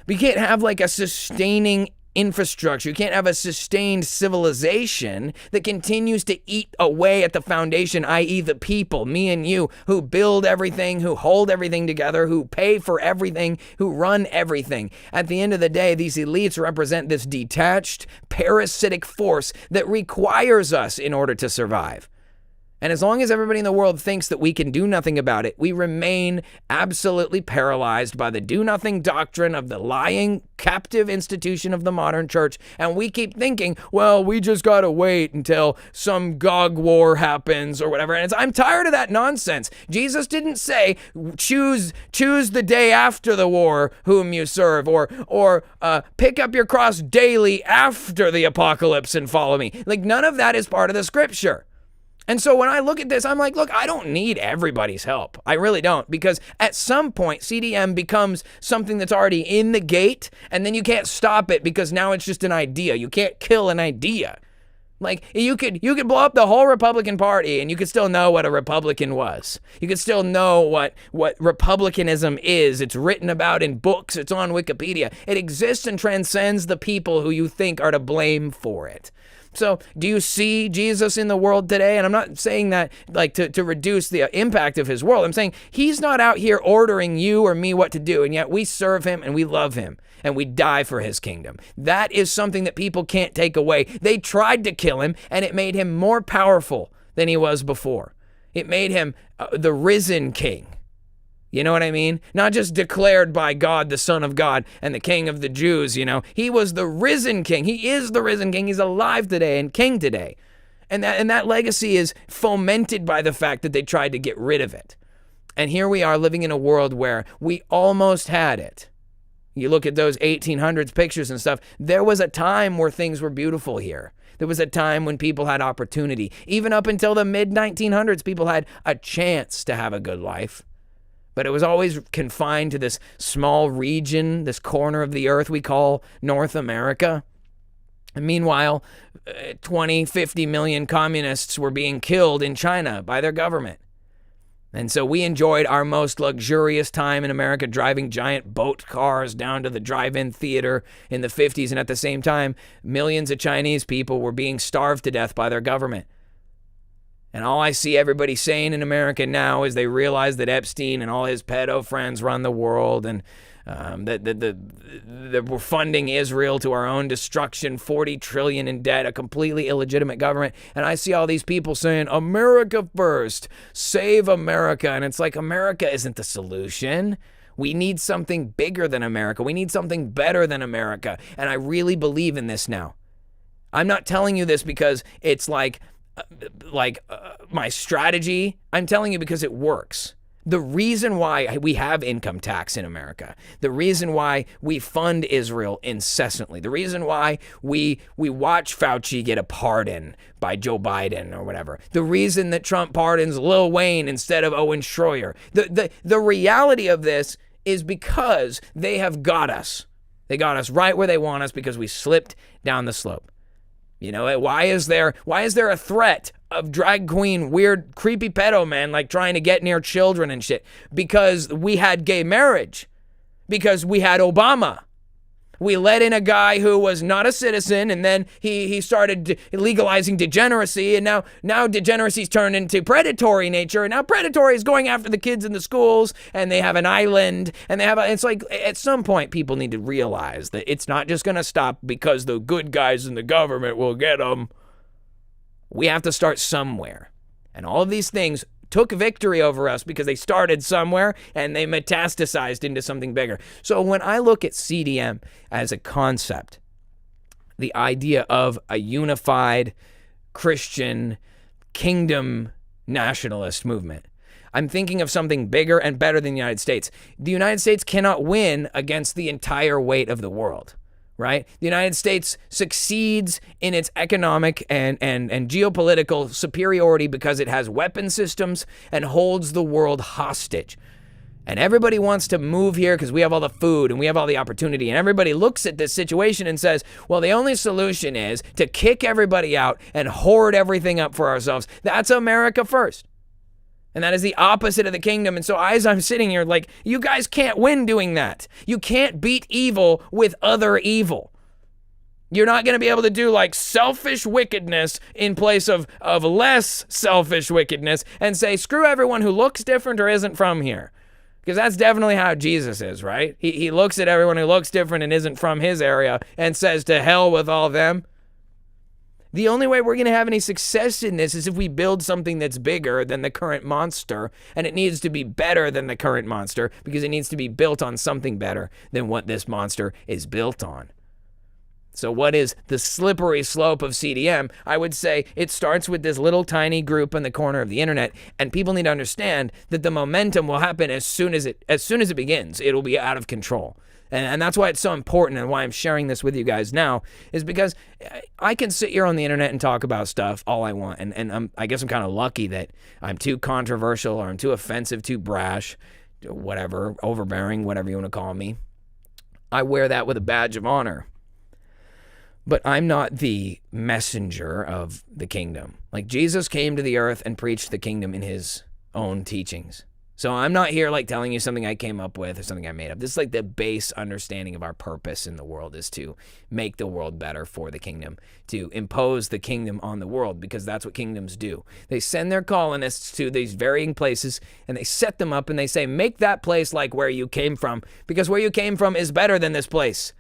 But you can't have like a sustaining infrastructure. You can't have a sustained civilization that continues to eat away at the foundation, i.e. the people, me and you, who build everything, who hold everything together, who pay for everything, who run everything. At the end of the day, these elites represent this detached, parasitic force that requires us in order to survive. And as long as everybody in the world thinks that we can do nothing about it, we remain absolutely paralyzed by the do-nothing doctrine of the lying, captive institution of the modern church. And we keep thinking, well, we just gotta wait until some Gog war happens or whatever. And I'm tired of that nonsense. Jesus didn't say, choose the day after the war whom you serve, or pick up your cross daily after the apocalypse and follow me. Like, none of that is part of the scripture. And so when I look at this, I'm like, look, I don't need everybody's help. I really don't, because at some point, CDM becomes something that's already in the gate, and then you can't stop it because now it's just an idea. You can't kill an idea. Like, you could blow up the whole Republican Party, and you could still know what a Republican was. You could still know what Republicanism is. It's written about in books. It's on Wikipedia. It exists and transcends the people who you think are to blame for it. So do you see Jesus in the world today? And I'm not saying that like to reduce the impact of his world. I'm saying he's not out here ordering you or me what to do, and yet we serve him and we love him and we die for his kingdom. That is something that people can't take away. They tried to kill him, and it made him more powerful than he was before. It made him the risen king. You know what I mean? Not just declared by God, the Son of God, and the King of the Jews, you know. He was the risen king. He is the risen king. He's alive today and king today. And that legacy is fomented by the fact that they tried to get rid of it. And here we are living in a world where we almost had it. You look at those 1800s pictures and stuff, there was a time where things were beautiful here. There was a time when people had opportunity. Even up until the mid-1900s, people had a chance to have a good life. But it was always confined to this small region, this corner of the earth we call North America. And meanwhile, 20, 50 million communists were being killed in China by their government. And so we enjoyed our most luxurious time in America driving giant boat cars down to the drive-in theater in the 50s. And at the same time, millions of Chinese people were being starved to death by their government. And all I see everybody saying in America now is they realize that Epstein and all his pedo friends run the world, and that we're funding Israel to our own destruction, 40 trillion in debt, a completely illegitimate government. And I see all these people saying, America first, save America. And it's like, America isn't the solution. We need something bigger than America. We need something better than America. And I really believe in this now. I'm not telling you this because it's like my strategy. I'm telling you because it works. The reason why we have income tax in America, the reason why we fund Israel incessantly, the reason why we watch Fauci get a pardon by Joe Biden or whatever, the reason that Trump pardons Lil Wayne instead of Owen Schroyer, the reality of this is because they have got us. They got us right where they want us because we slipped down the slope. You know, why is there a threat of drag queen, weird, creepy pedo men like trying to get near children and shit? Because we had gay marriage. Because we had Obama. We let in a guy who was not a citizen, and then he started legalizing degeneracy, and now degeneracy's turned into predatory nature, and now predatory is going after the kids in the schools, and they have an island, and it's like, at some point, people need to realize that it's not just going to stop because the good guys in the government will get them. We have to start somewhere, and all of these things took victory over us because they started somewhere and they metastasized into something bigger. So when I look at CDM as a concept, the idea of a unified Christian kingdom nationalist movement, I'm thinking of something bigger and better than the United States. The United States cannot win against the entire weight of the world. Right? The United States succeeds in its economic and geopolitical superiority because it has weapon systems and holds the world hostage. And everybody wants to move here because we have all the food and we have all the opportunity. And everybody looks at this situation and says, well, the only solution is to kick everybody out and hoard everything up for ourselves. That's America first. And that is the opposite of the kingdom. And so as I'm sitting here, like, you guys can't win doing that. You can't beat evil with other evil. You're not going to be able to do like selfish wickedness in place of less selfish wickedness and say, screw everyone who looks different or isn't from here. Because that's definitely how Jesus is, right? He looks at everyone who looks different and isn't from his area and says, to hell with all them. The only way we're going to have any success in this is if we build something that's bigger than the current monster, and it needs to be better than the current monster because it needs to be built on something better than what this monster is built on. So what is the slippery slope of CDM? I would say it starts with this little tiny group in the corner of the internet, and people need to understand that the momentum will happen as soon as it begins. It'll be out of control. And that's why it's so important, and why I'm sharing this with you guys now, is because I can sit here on the internet and talk about stuff all I want. And I guess I'm kind of lucky that I'm too controversial, or I'm too offensive, too brash, whatever, overbearing, whatever you want to call me. I wear that with a badge of honor. But I'm not the messenger of the kingdom. Like, Jesus came to the earth and preached the kingdom in his own teachings. So I'm not here like telling you something I came up with or something I made up. This is like the base understanding of our purpose in the world, is to make the world better for the kingdom, to impose the kingdom on the world, because that's what kingdoms do. They send their colonists to these varying places and they set them up and they say, make that place like where you came from, because where you came from is better than this place.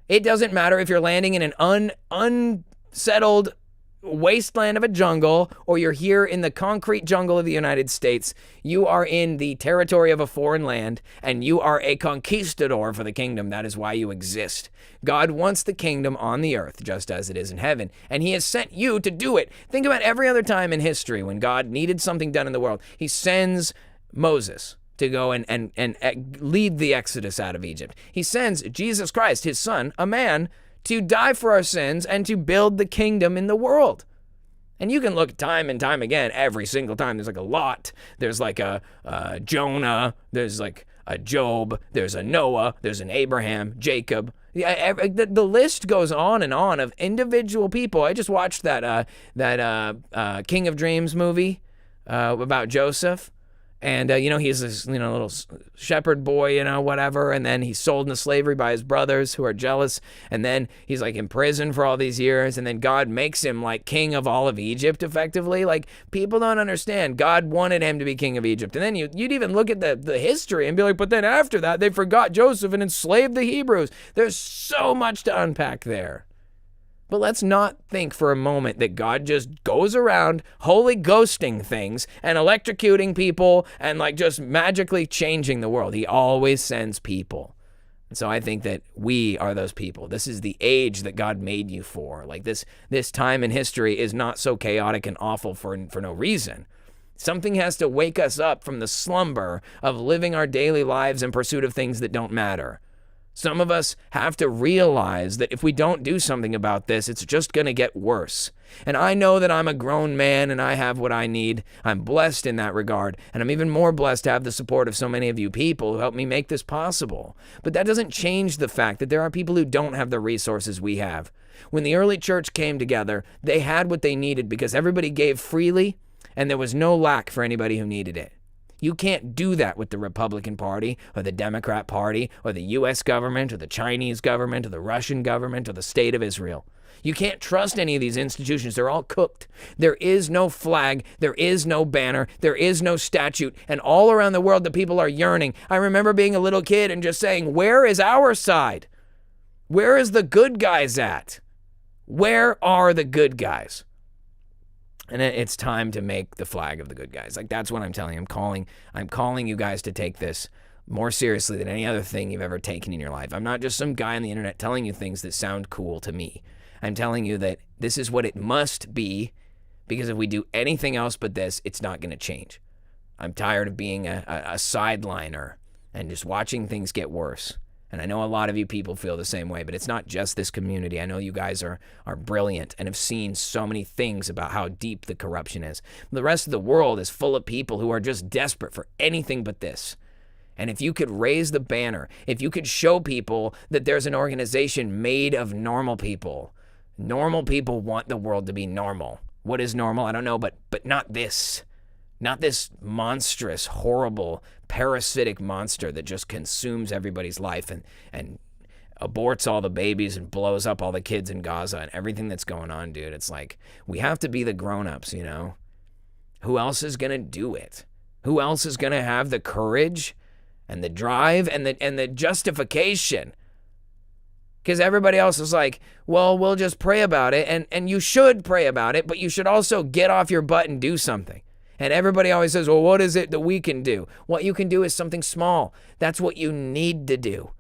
It doesn't matter if you're landing in an unsettled wasteland of a jungle, or you're here in the concrete jungle of the United States. You are in the territory of a foreign land, and you are a conquistador for the kingdom. That is why you exist. God wants the kingdom on the earth just as it is in heaven, and he has sent you to do it. Think about every other time in history when God needed something done in the world. He sends Moses to go and lead the exodus out of Egypt. He sends Jesus Christ, his son, a man, to die for our sins and to build the kingdom in the world. And you can look time and time again, every single time. There's like a Lot, there's like a Jonah, there's like a Job, there's a Noah, there's an Abraham, Jacob. The list goes on and on of individual people. I just watched that King of Dreams movie about Joseph. And, he's this, little shepherd boy, whatever. And then he's sold into slavery by his brothers who are jealous. And then he's like in prison for all these years. And then God makes him like king of all of Egypt, effectively. Like, people don't understand. God wanted him to be king of Egypt. And then you'd even look at the history and be like, but then after that, they forgot Joseph and enslaved the Hebrews. There's so much to unpack there. But let's not think for a moment that God just goes around holy ghosting things and electrocuting people and like just magically changing the world. He always sends people. And so I think that we are those people. This is the age that God made you for. Like this time in history is not so chaotic and awful for no reason. Something has to wake us up from the slumber of living our daily lives in pursuit of things that don't matter. Some of us have to realize that if we don't do something about this, it's just going to get worse. And I know that I'm a grown man and I have what I need. I'm blessed in that regard. And I'm even more blessed to have the support of so many of you people who help me make this possible. But that doesn't change the fact that there are people who don't have the resources we have. When the early church came together, they had what they needed because everybody gave freely and there was no lack for anybody who needed it. You can't do that with the Republican Party or the Democrat Party or the U.S. government or the Chinese government or the Russian government or the state of Israel. You can't trust any of these institutions. They're all cooked. There is no flag. There is no banner. There is no statute. And all around the world, the people are yearning. I remember being a little kid and just saying, where is our side? Where is the good guys at? Where are the good guys? And it's time to make the flag of the good guys. Like, that's what I'm telling you. I'm calling you guys to take this more seriously than any other thing you've ever taken in your life. I'm not just some guy on the internet telling you things that sound cool to me. I'm telling you that this is what it must be, because if we do anything else but this, it's not going to change. I'm tired of being a sideliner and just watching things get worse. And I know a lot of you people feel the same way, but it's not just this community. I know you guys are brilliant and have seen so many things about how deep the corruption is. The rest of the world is full of people who are just desperate for anything but this. And if you could raise the banner, if you could show people that there's an organization made of normal people want the world to be normal. What is normal? I don't know, but not this. Not this monstrous, horrible, parasitic monster that just consumes everybody's life and aborts all the babies and blows up all the kids in Gaza and everything that's going on, dude. It's like, we have to be the grown-ups, you know? Who else is going to do it? Who else is going to have the courage and the drive and the justification? Because everybody else is like, well, we'll just pray about it. And you should pray about it, but you should also get off your butt and do something. And everybody always says, well, what is it that we can do? What you can do is something small. That's what you need to do.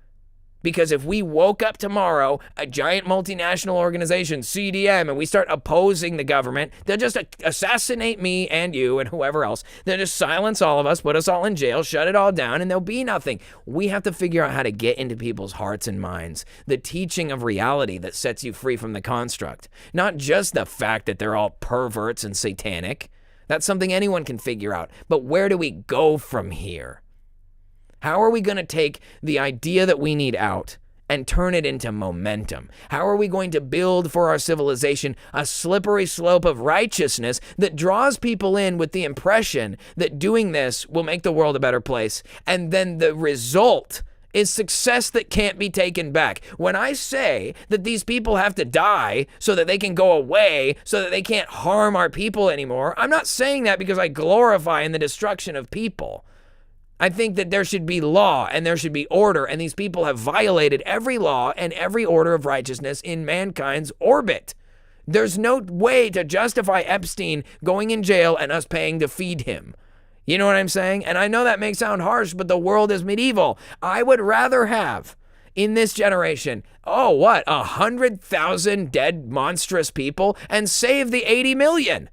Because if we woke up tomorrow, a giant multinational organization, CDM, and we start opposing the government, they'll just assassinate me and you and whoever else. They'll just silence all of us, put us all in jail, shut it all down, and there'll be nothing. We have to figure out how to get into people's hearts and minds. The teaching of reality that sets you free from the construct. Not just the fact that they're all perverts and satanic. That's something anyone can figure out. But where do we go from here? How are we going to take the idea that we need out and turn it into momentum? How are we going to build for our civilization a slippery slope of righteousness that draws people in with the impression that doing this will make the world a better place? And then the result is success that can't be taken back. When I say that these people have to die so that they can go away, so that they can't harm our people anymore, I'm not saying that because I glorify in the destruction of people. I think that there should be law and there should be order, and these people have violated every law and every order of righteousness in mankind's orbit. There's no way to justify Epstein going in jail and us paying to feed him. You know what I'm saying? And I know that may sound harsh, but the world is medieval. I would rather have, in this generation, 100,000 dead monstrous people and save the 80 million.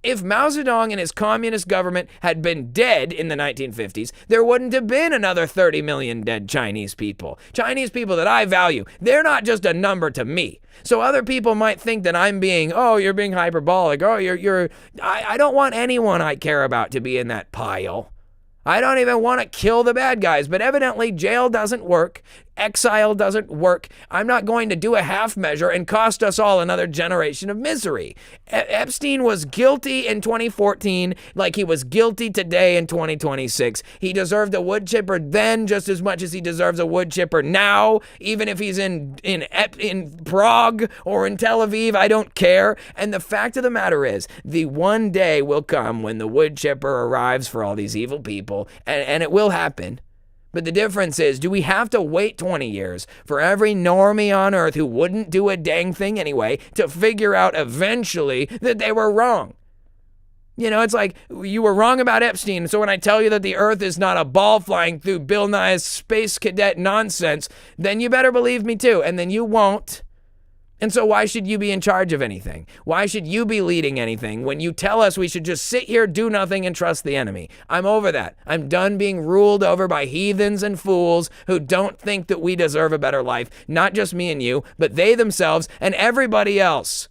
If Mao Zedong and his communist government had been dead in the 1950s, there wouldn't have been another 30 million dead Chinese people. Chinese people that I value, they're not just a number to me. So other people might think that I'm being, oh, you're being hyperbolic. Oh, I don't want anyone I care about to be in that pile. I don't even want to kill the bad guys, but evidently jail doesn't work. Exile doesn't work. I'm not going to do a half measure and cost us all another generation of misery. Epstein was guilty in 2014 like he was guilty today in 2026. He deserved a wood chipper then just as much as he deserves a wood chipper now, even if he's in Prague or in Tel Aviv, I don't care. And the fact of the matter is, the one day will come when the wood chipper arrives for all these evil people, and it will happen. But the difference is, do we have to wait 20 years for every normie on earth who wouldn't do a dang thing anyway to figure out eventually that they were wrong? You know, it's like, you were wrong about Epstein, so when I tell you that the earth is not a ball flying through Bill Nye's space cadet nonsense, then you better believe me too, and then you won't. And so why should you be in charge of anything? Why should you be leading anything when you tell us we should just sit here, do nothing, and trust the enemy? I'm over that. I'm done being ruled over by heathens and fools who don't think that we deserve a better life. Not just me and you, but they themselves and everybody else.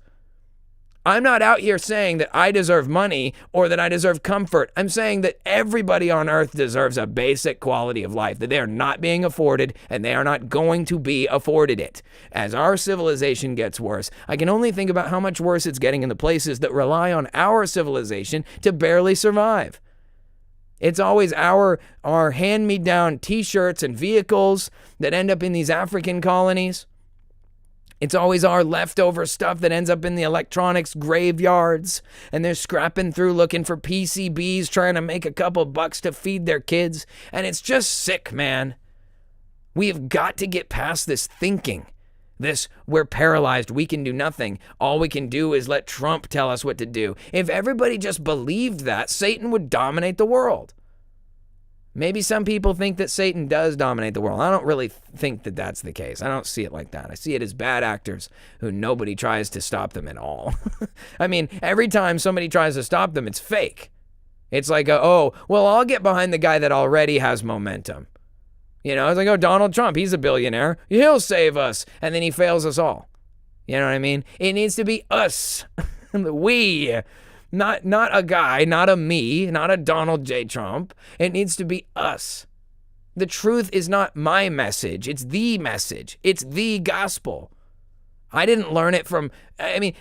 I'm not out here saying that I deserve money or that I deserve comfort. I'm saying that everybody on earth deserves a basic quality of life that they are not being afforded, and they are not going to be afforded it. As our civilization gets worse, I can only think about how much worse it's getting in the places that rely on our civilization to barely survive. It's always our hand-me-down t-shirts and vehicles that end up in these African colonies. It's always our leftover stuff that ends up in the electronics graveyards, and they're scrapping through looking for PCBs, trying to make a couple bucks to feed their kids. And it's just sick, man. We have got to get past this thinking. This, we're paralyzed, we can do nothing. All we can do is let Trump tell us what to do. If everybody just believed that, Satan would dominate the world. Maybe some people think that Satan does dominate the world. I don't really think that that's the case. I don't see it like that. I see it as bad actors who nobody tries to stop them at all. I mean, every time somebody tries to stop them, it's fake. It's like, oh, well, I'll get behind the guy that already has momentum. You know, it's like, oh, Donald Trump, he's a billionaire. He'll save us. And then he fails us all. You know what I mean? It needs to be us. We. Not a guy, not a me, not a Donald J. Trump. It needs to be us. The truth is not my message. It's the message. It's the gospel. I didn't learn it from,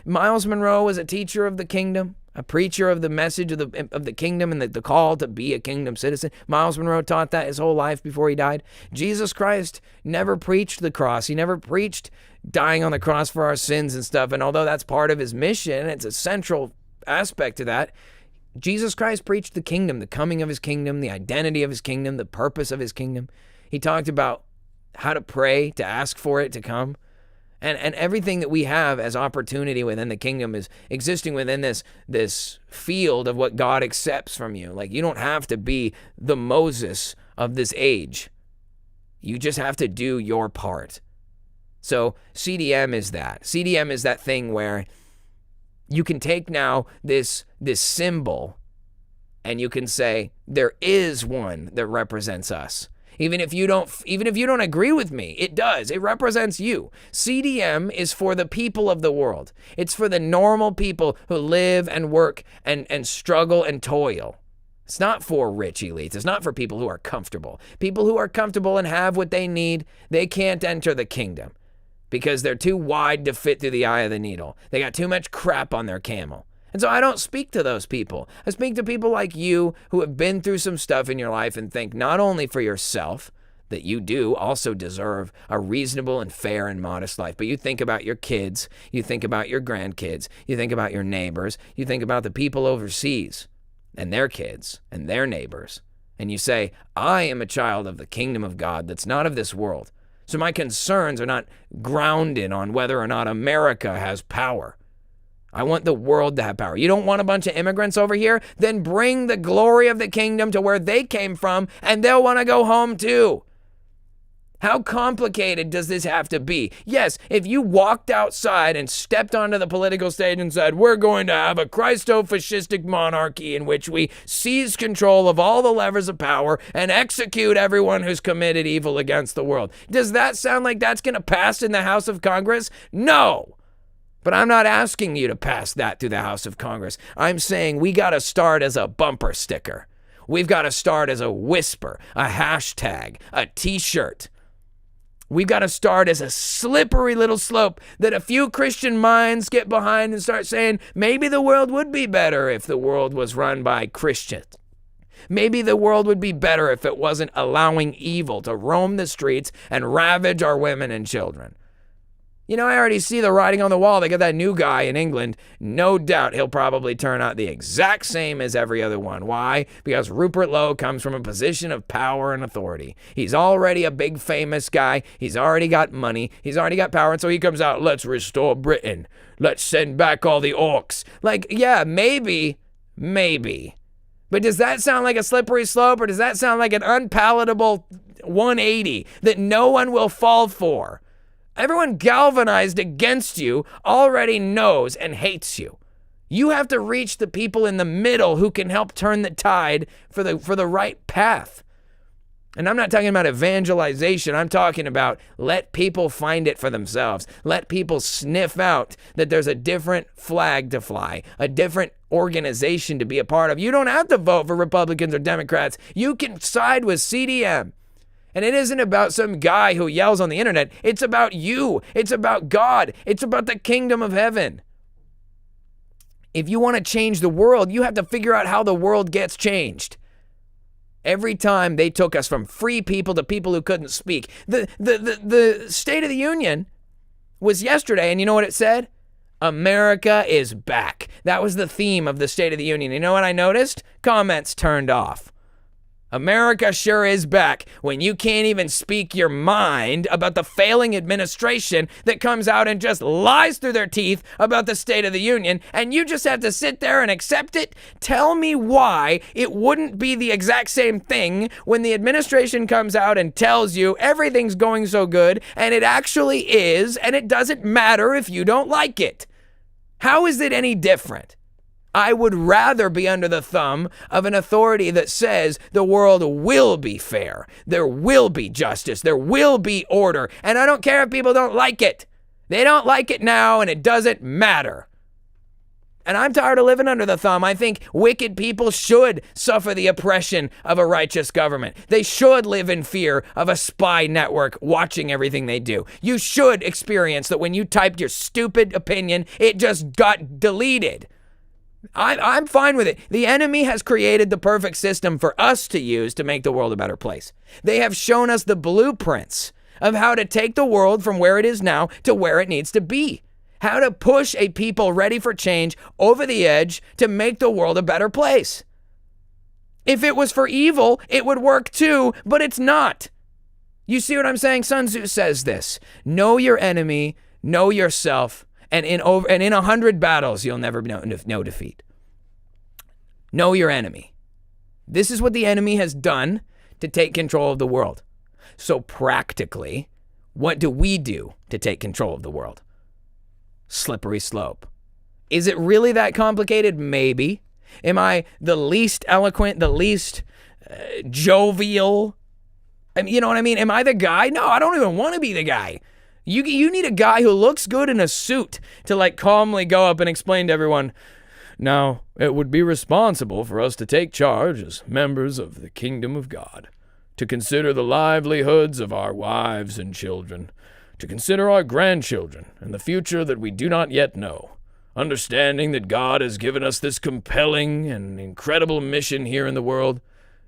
Miles Monroe was a teacher of the kingdom, a preacher of the message of the kingdom and the call to be a kingdom citizen. Miles Monroe taught that his whole life before he died. Jesus Christ never preached the cross. He never preached dying on the cross for our sins and stuff. And although that's part of his mission, it's a central aspect to that, Jesus Christ preached the kingdom, the coming of his kingdom, the identity of his kingdom, the purpose of his kingdom. He talked about how to pray, to ask for it to come. And everything that we have as opportunity within the kingdom is existing within this field of what God accepts from you. Like, you don't have to be the Moses of this age. You just have to do your part. So CDM is that. CDM is that thing where you can take now this symbol and you can say, there is one that represents us. Even if you don't agree with me, it does. It represents you. CDM is for the people of the world. It's for the normal people who live and work and struggle and toil. It's not for rich elites. It's not for people who are comfortable. People who are comfortable and have what they need, they can't enter the kingdom, because they're too wide to fit through the eye of the needle. They got too much crap on their camel. And so I don't speak to those people. I speak to people like you who have been through some stuff in your life and think not only for yourself, that you do also deserve a reasonable and fair and modest life, but you think about your kids, you think about your grandkids, you think about your neighbors, you think about the people overseas and their kids and their neighbors. And you say, I am a child of the kingdom of God that's not of this world. So my concerns are not grounded on whether or not America has power. I want the world to have power. You don't want a bunch of immigrants over here? Then bring the glory of the kingdom to where they came from, and they'll want to go home too. How complicated does this have to be? Yes, if you walked outside and stepped onto the political stage and said, we're going to have a Christo-fascistic monarchy in which we seize control of all the levers of power and execute everyone who's committed evil against the world. Does that sound like that's going to pass in the House of Congress? No. But I'm not asking you to pass that through the House of Congress. I'm saying we got to start as a bumper sticker. We've got to start as a whisper, a hashtag, a t-shirt. We've got to start as a slippery little slope that a few Christian minds get behind and start saying, maybe the world would be better if the world was run by Christians. Maybe the world would be better if it wasn't allowing evil to roam the streets and ravage our women and children. You know, I already see the writing on the wall. They got that new guy in England. No doubt he'll probably turn out the exact same as every other one. Why? Because Rupert Lowe comes from a position of power and authority. He's already a big famous guy. He's already got money. He's already got power. And so he comes out, let's restore Britain. Let's send back all the orcs. Like, yeah, maybe. But does that sound like a slippery slope, or does that sound like an unpalatable 180 that no one will fall for? Everyone galvanized against you already knows and hates you. You have to reach the people in the middle who can help turn the tide for the right path. And I'm not talking about evangelization. I'm talking about let people find it for themselves. Let people sniff out that there's a different flag to fly, a different organization to be a part of. You don't have to vote for Republicans or Democrats. You can side with CDM. And it isn't about some guy who yells on the internet. It's about you. It's about God. It's about the kingdom of heaven. If you want to change the world, you have to figure out how the world gets changed. Every time they took us from free people to people who couldn't speak. The State of the Union was yesterday, and you know what it said? America is back. That was the theme of the State of the Union. You know what I noticed? Comments turned off. America sure is back when you can't even speak your mind about the failing administration that comes out and just lies through their teeth about the State of the Union, and you just have to sit there and accept it. Tell me why it wouldn't be the exact same thing when the administration comes out and tells you everything's going so good, and it actually is, and it doesn't matter if you don't like it. How is it any different? I would rather be under the thumb of an authority that says the world will be fair, there will be justice, there will be order, and I don't care if people don't like it. They don't like it now, and it doesn't matter. And I'm tired of living under the thumb. I think wicked people should suffer the oppression of a righteous government. They should live in fear of a spy network watching everything they do. You should experience that when you typed your stupid opinion, it just got deleted. I'm fine with it. The enemy has created the perfect system for us to use to make the world a better place. They have shown us the blueprints of how to take the world from where it is now to where it needs to be. How to push a people ready for change over the edge to make the world a better place. If it was for evil, it would work too, but it's not. You see what I'm saying? Sun Tzu says this: know your enemy, know yourself, and in 100 battles, you'll never know defeat. Know your enemy. This is what the enemy has done to take control of the world. So practically, what do we do to take control of the world? Slippery slope. Is it really that complicated? Maybe. Am I the least eloquent, the least jovial? I mean, you know what I mean? Am I the guy? No, I don't even want to be the guy. You need a guy who looks good in a suit to like calmly go up and explain to everyone, now, it would be responsible for us to take charge as members of the kingdom of God, to consider the livelihoods of our wives and children, to consider our grandchildren and the future that we do not yet know, understanding that God has given us this compelling and incredible mission here in the world,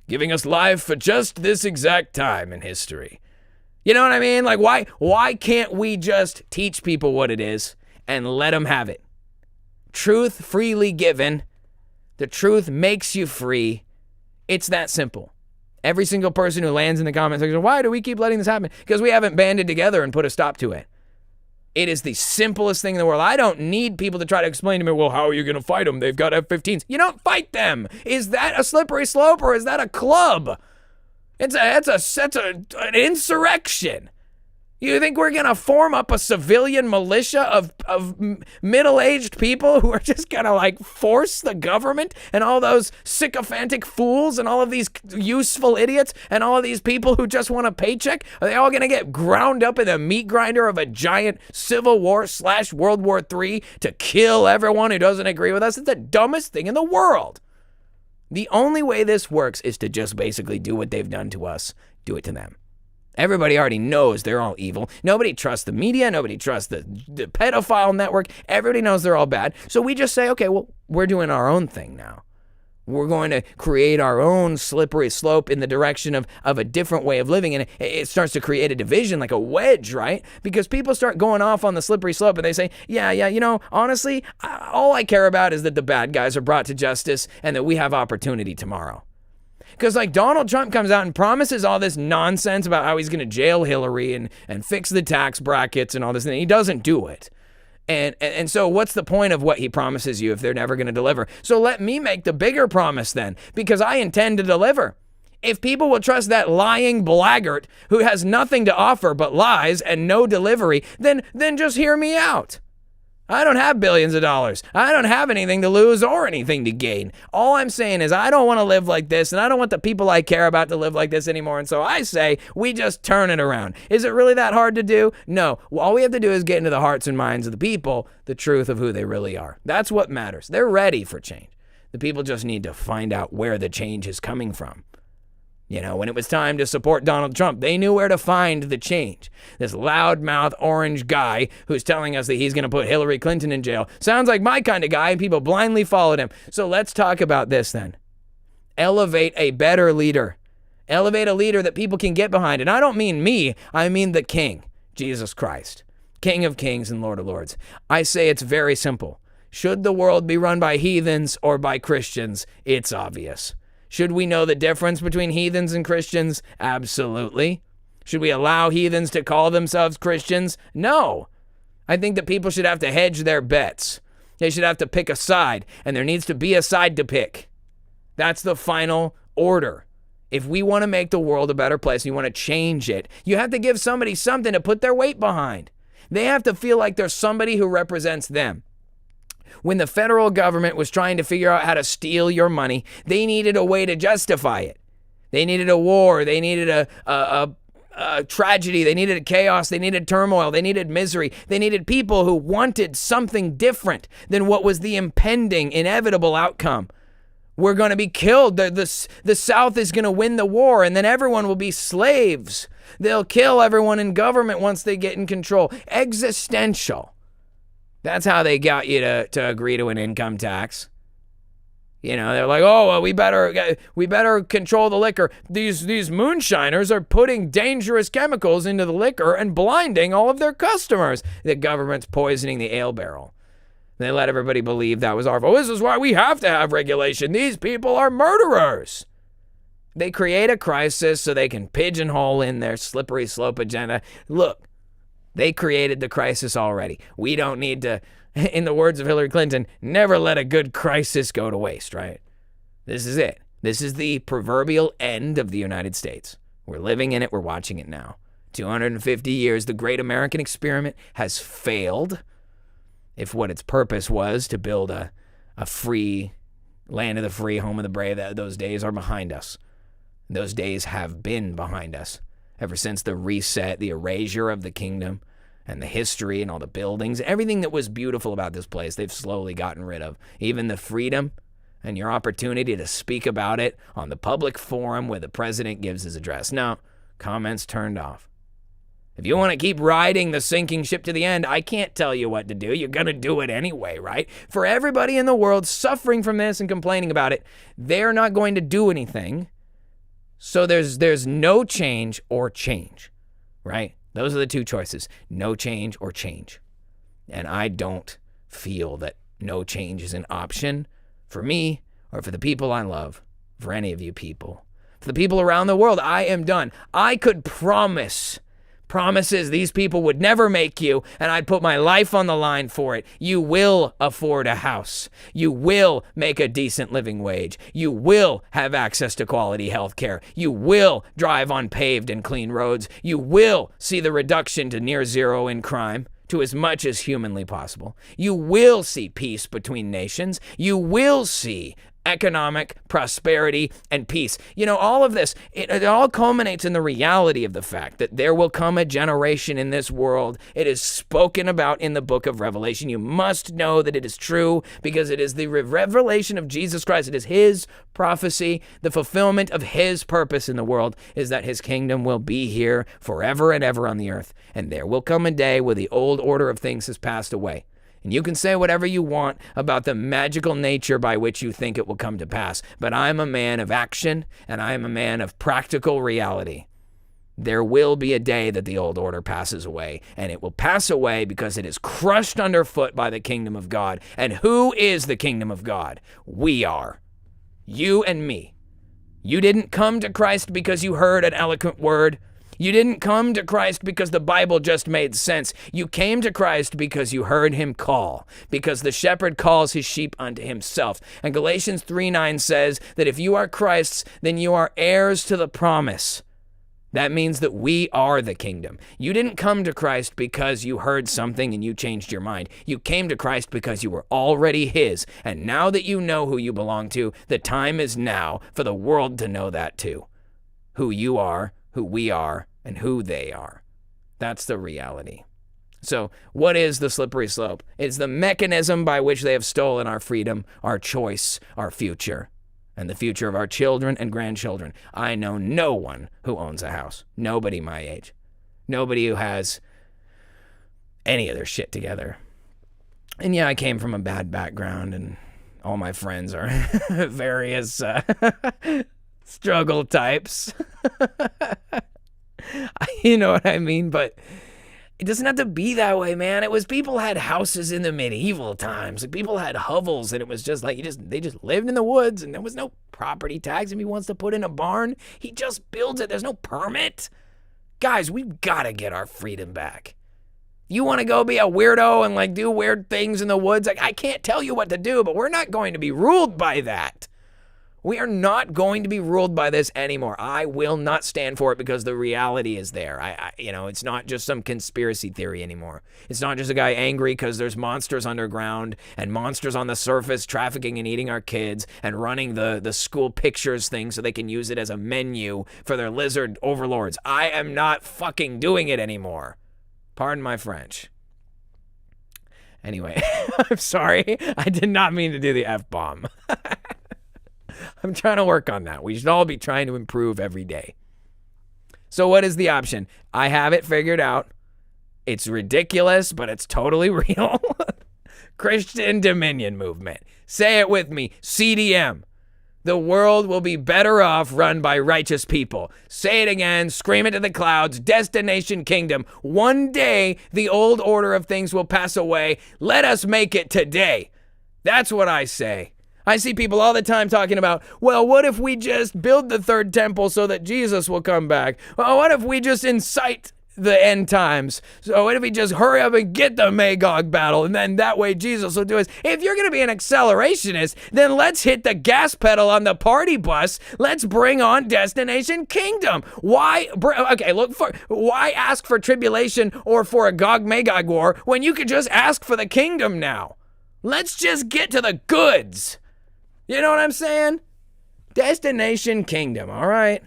giving us life for just this exact time in history. You know what I mean? Like, why can't we just teach people what it is and let them have it? Truth freely given. The truth makes you free. It's that simple. Every single person who lands in the comment section, why do we keep letting this happen? Because we haven't banded together and put a stop to it. It is the simplest thing in the world. I don't need people to try to explain to me, well, how are you going to fight them? They've got F-15s. You don't fight them. Is that a slippery slope or is that a club? It's an insurrection. You think we're going to form up a civilian militia of middle-aged people who are just going to like force the government and all those sycophantic fools and all of these useful idiots and all of these people who just want a paycheck? Are they all going to get ground up in the meat grinder of a giant Civil War / World War III to kill everyone who doesn't agree with us? It's the dumbest thing in the world. The only way this works is to just basically do what they've done to us, do it to them. Everybody already knows they're all evil. Nobody trusts the media. Nobody trusts the pedophile network. Everybody knows they're all bad. So we just say, okay, well, we're doing our own thing now. We're going to create our own slippery slope in the direction of a different way of living. And it starts to create a division, like a wedge, right? Because people start going off on the slippery slope and they say, yeah, honestly, all I care about is that the bad guys are brought to justice and that we have opportunity tomorrow. Because like Donald Trump comes out and promises all this nonsense about how he's going to jail Hillary and fix the tax brackets and all this, and he doesn't do it. And so what's the point of what he promises you if they're never going to deliver? So let me make the bigger promise then, because I intend to deliver. If people will trust that lying blackguard who has nothing to offer but lies and no delivery, then just hear me out. I don't have billions of dollars. I don't have anything to lose or anything to gain. All I'm saying is I don't want to live like this, and I don't want the people I care about to live like this anymore. And so I say we just turn it around. Is it really that hard to do? No. All we have to do is get into the hearts and minds of the people, the truth of who they really are. That's what matters. They're ready for change. The people just need to find out where the change is coming from. You know, when it was time to support Donald Trump, they knew where to find the change. This loudmouth orange guy who's telling us that he's going to put Hillary Clinton in jail sounds like my kind of guy, and people blindly followed him. So let's talk about this then. Elevate a better leader. Elevate a leader that people can get behind. And I don't mean me, I mean the King, Jesus Christ, King of Kings and Lord of Lords. I say it's very simple. Should the world be run by heathens or by Christians? It's obvious. Should we know the difference between heathens and Christians? Absolutely. Should we allow heathens to call themselves Christians? No. I think that people should have to hedge their bets. They should have to pick a side, and there needs to be a side to pick. That's the final order. If we want to make the world a better place, and you want to change it, you have to give somebody something to put their weight behind. They have to feel like there's somebody who represents them. When the federal government was trying to figure out how to steal your money, they needed a way to justify it. They needed a war. They needed a tragedy. They needed chaos. They needed turmoil. They needed misery. They needed people who wanted something different than what was the impending, inevitable outcome. We're going to be killed. The South is going to win the war, and then everyone will be slaves. They'll kill everyone in government once they get in control. Existential. That's how they got you to agree to an income tax. You know, they're like, oh, well, we better control the liquor. These moonshiners are putting dangerous chemicals into the liquor and blinding all of their customers. The government's poisoning the ale barrel. They let everybody believe that was our fault. This is why we have to have regulation. These people are murderers. They create a crisis so they can pigeonhole in their slippery slope agenda. Look. They created the crisis already. We don't need to, in the words of Hillary Clinton, never let a good crisis go to waste, right? This is it. This is the proverbial end of the United States. We're living in it. We're watching it now. 250 years, the great American experiment has failed. If what its purpose was to build a free land of the free, home of the brave, those days are behind us. Those days have been behind us. Ever since the reset, the erasure of the kingdom, and the history and all the buildings, everything that was beautiful about this place, they've slowly gotten rid of. Even the freedom and your opportunity to speak about it on the public forum where the president gives his address. No, comments turned off. If you want to keep riding the sinking ship to the end, I can't tell you what to do. You're going to do it anyway, right? For everybody in the world suffering from this and complaining about it, they're not going to do anything. So there's no change or change, right? Those are the two choices, no change or change. And I don't feel that no change is an option for me or for the people I love, for any of you people. For the people around the world, I am done. I could promise promises these people would never make you, and I'd put my life on the line for it. You will afford a house. You will make a decent living wage. You will have access to quality health care. You will drive on paved and clean roads. You will see the reduction to near zero in crime to as much as humanly possible. You will see peace between nations. You will see economic prosperity and peace. You know, all of this, it all culminates in the reality of the fact that there will come a generation in this world. It is spoken about in the book of Revelation. You must know that it is true because it is the revelation of Jesus Christ. It is his prophecy. The fulfillment of his purpose in the world is that his kingdom will be here forever and ever on the earth. And there will come a day where the old order of things has passed away. And you can say whatever you want about the magical nature by which you think it will come to pass. But I'm a man of action, and I am a man of practical reality. There will be a day that the old order passes away, and it will pass away because it is crushed underfoot by the kingdom of God. And who is the kingdom of God? We are. You and me. You didn't come to Christ because you heard an eloquent word. You didn't come to Christ because the Bible just made sense. You came to Christ because you heard him call, because the shepherd calls his sheep unto himself. And Galatians 3:9 says that if you are Christ's, then you are heirs to the promise. That means that we are the kingdom. You didn't come to Christ because you heard something and you changed your mind. You came to Christ because you were already his. And now that you know who you belong to, the time is now for the world to know that too. Who you are, who we are, and who they are. That's the reality. So what is the slippery slope? It's the mechanism by which they have stolen our freedom, our choice, our future, and the future of our children and grandchildren. I know no one who owns a house. Nobody my age. Nobody who has any of their shit together. And yeah, I came from a bad background, and all my friends are various struggle types. You know what I mean? But it doesn't have to be that way, man. It was people had houses in the medieval times. Like people had hovels, and it was just like they just lived in the woods, and there was no property tax. If he wants to put in a barn, he just builds it. There's no permit. Guys, we've got to get our freedom back. You want to go be a weirdo and like do weird things in the woods? Like I can't tell you what to do, but we're not going to be ruled by that. We are not going to be ruled by this anymore. I will not stand for it because the reality is there. It's not just some conspiracy theory anymore. It's not just a guy angry because there's monsters underground and monsters on the surface trafficking and eating our kids and running the school pictures thing so they can use it as a menu for their lizard overlords. I am not fucking doing it anymore. Pardon my French. Anyway, I'm sorry. I did not mean to do the F-bomb. I'm trying to work on that. We should all be trying to improve every day. So what is the option? I have it figured out. It's ridiculous, but it's totally real. Christian Dominion Movement. Say it with me. CDM. The world will be better off run by righteous people. Say it again. Scream it to the clouds. Destination Kingdom. One day, the old order of things will pass away. Let us make it today. That's what I say. I see people all the time talking about, well, what if we just build the third temple so that Jesus will come back? Well, what if we just incite the end times? So what if we just hurry up and get the Magog battle, and then that way Jesus will do us? If you're going to be an accelerationist, then let's hit the gas pedal on the party bus. Let's bring on Destination Kingdom. Why ask for tribulation or for a Gog-Magog war when you could just ask for the kingdom now? Let's just get to the goods. You know what I'm saying? Destination Kingdom, all right?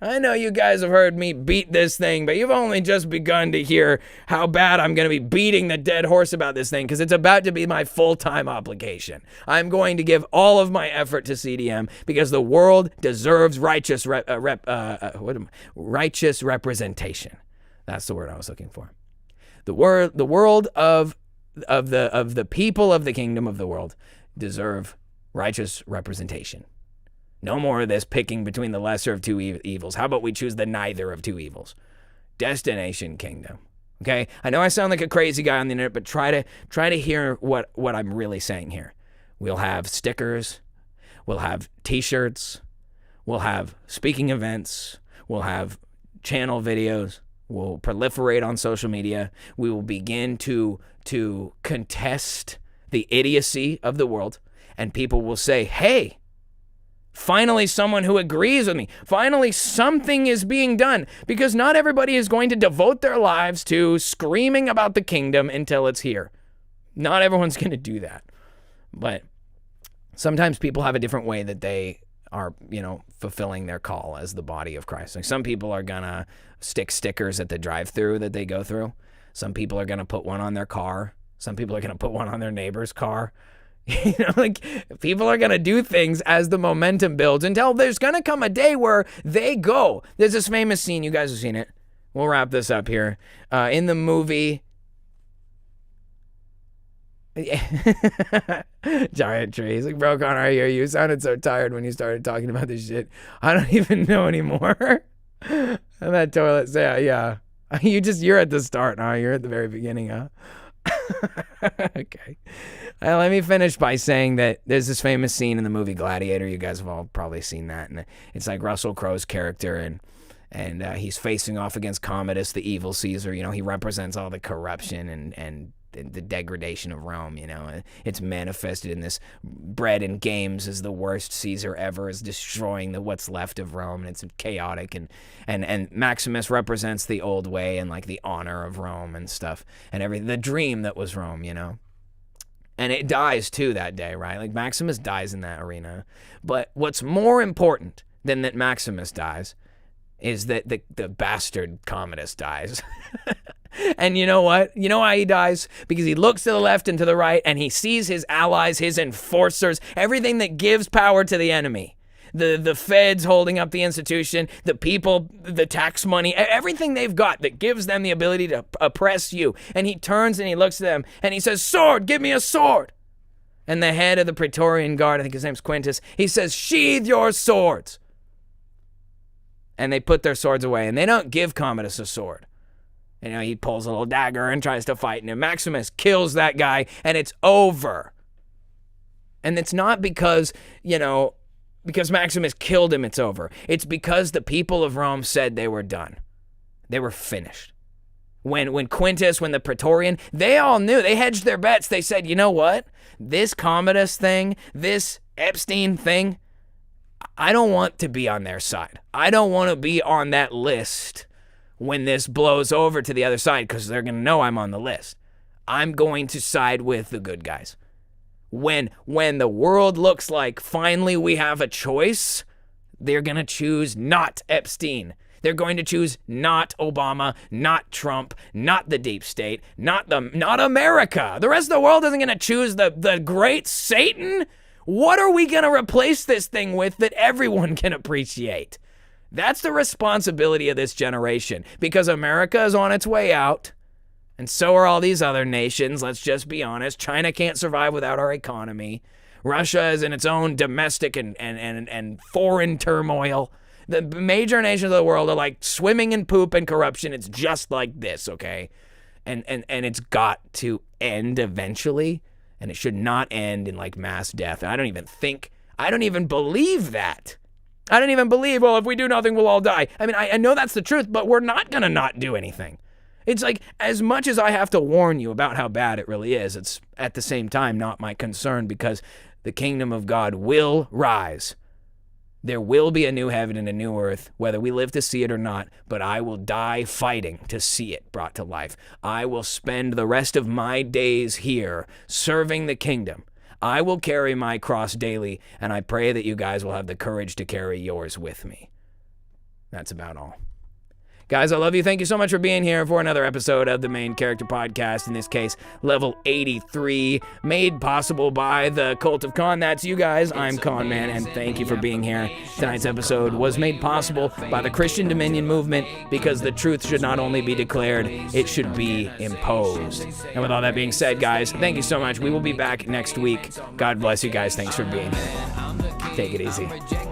I know you guys have heard me beat this thing, but you've only just begun to hear how bad I'm going to be beating the dead horse about this thing because it's about to be my full-time obligation. I'm going to give all of my effort to CDM because the world deserves righteous representation. That's the word I was looking for. The world of the people of the kingdom of the world deserve righteous representation. No more of this picking between the lesser of two evils. How about we choose the neither of two evils? Destination Kingdom. Okay? I know I sound like a crazy guy on the internet, but try to hear what I'm really saying here. We'll have stickers. We'll have t-shirts. We'll have speaking events. We'll have channel videos. will proliferate on social media. We will begin to contest the idiocy of the world, and people will say, hey, finally someone who agrees with me. Finally something is being done, because not everybody is going to devote their lives to screaming about the kingdom until it's here. Not everyone's going to do that. But sometimes people have a different way that they are, fulfilling their call as the body of Christ. Like some people are going to stick stickers at the drive-thru that they go through. Some people are going to put one on their car. Some people are going to put one on their neighbor's car. People are going to do things as the momentum builds until there's going to come a day where they go. There's this famous scene. You guys have seen it. We'll wrap this up here. In the movie... Giant trees. Like, bro, Connor, I hear you. You sounded so tired when you started talking about this shit. I don't even know anymore. And that toilet, yeah. You're at the start, huh? You're at the very beginning, huh? Okay. Let me finish by saying that there's this famous scene in the movie Gladiator. You guys have all probably seen that. And it's like Russell Crowe's character, and he's facing off against Commodus, the evil Caesar. He represents all the corruption and the degradation of Rome. It's manifested in this bread and games as the worst Caesar ever is destroying what's left of Rome, and it's chaotic, and Maximus represents the old way and like the honor of Rome and stuff, and the dream that was Rome, and it dies too that day, right? Like Maximus dies in that arena. But what's more important than that Maximus dies is that the bastard Commodus dies. And you know what? You know why he dies? Because he looks to the left and to the right, and he sees his allies, his enforcers, everything that gives power to the enemy. The feds holding up the institution, the people, the tax money, everything they've got that gives them the ability to oppress you. And he turns and he looks at them, and he says, sword, give me a sword. And the head of the Praetorian Guard, I think his name's Quintus, he says, sheathe your swords. And they put their swords away, and they don't give Commodus a sword. He pulls a little dagger and tries to fight, and Maximus kills that guy, and it's over. And it's not because Maximus killed him, it's over. It's because the people of Rome said they were done. They were finished. When Quintus, when the Praetorian, they all knew. They hedged their bets. They said, you know what? This Commodus thing, this Epstein thing, I don't want to be on their side. I don't want to be on that list when this blows over to the other side, because they're going to know I'm on the list. I'm going to side with the good guys. When the world looks like finally we have a choice, they're going to choose not Epstein. They're going to choose not Obama, not Trump, not the deep state, not America. The rest of the world isn't going to choose the great Satan. What are we going to replace this thing with that everyone can appreciate? That's the responsibility of this generation, because America is on its way out, and so are all these other nations. Let's just be honest. China can't survive without our economy. Russia is in its own domestic and foreign turmoil. The major nations of the world are like swimming in poop and corruption. It's just like this, okay? And it's got to end eventually, and it should not end in like mass death. And I don't even believe that. I don't even believe, well, if we do nothing, we'll all die. I mean, I know that's the truth, but we're not going to not do anything. It's like, as much as I have to warn you about how bad it really is, it's at the same time not my concern, because the kingdom of God will rise. There will be a new heaven and a new earth, whether we live to see it or not, but I will die fighting to see it brought to life. I will spend the rest of my days here serving the kingdom. I will carry my cross daily, and I pray that you guys will have the courage to carry yours with me. That's about all. Guys, I love you. Thank you so much for being here for another episode of the Main Character Podcast. In this case, level 83, made possible by the Cult of Con. That's you guys. I'm Con Man, and thank you for being here. Tonight's episode was made possible by the Christian Dominion movement, because the truth should not only be declared, it should be imposed. And with all that being said, guys, thank you so much. We will be back next week. God bless you guys. Thanks for being here. Take it easy.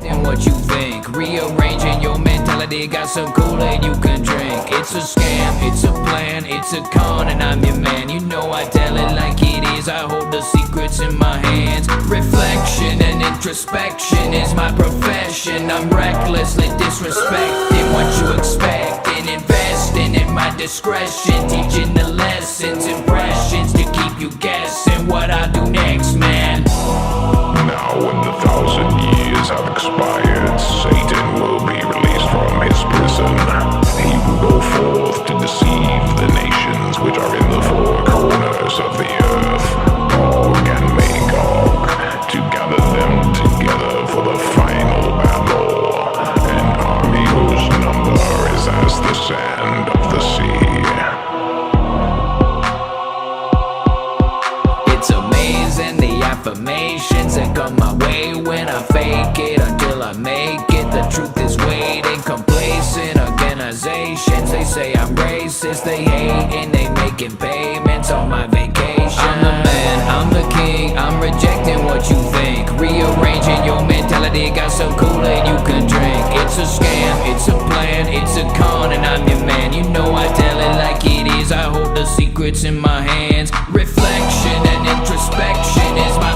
And what you think, rearranging your mentality, got some Kool-Aid you can drink. It's a scam, it's a plan, it's a con, and I'm your man. You know I tell it like it is, I hold the secrets in my hands. Reflection and introspection is my profession. I'm recklessly disrespecting what you expect and investing in my discretion, teaching the lessons, impressions to keep you guessing what I do next, man. Now when the 1,000 years have expired, Satan will be released from his prison. He will go forth to deceive the nations which are in the four corners of the earth, Gog and Magog, to gather them together for the final battle, an army whose number is as the sand of the sea. It's amazing the affirmations that come my way when I fake it until I make it. The truth is waiting, complacent organizations. They say I'm racist, they hating, they making payments on my vacation. I'm the man, I'm the king, I'm rejecting what you think. Rearranging your mentality, got some Kool-Aid you can drink. It's a scam, it's a plan, it's a con, and I'm your man. You know I tell it like it is, I hold the secrets in my hands. Reflection and introspection is my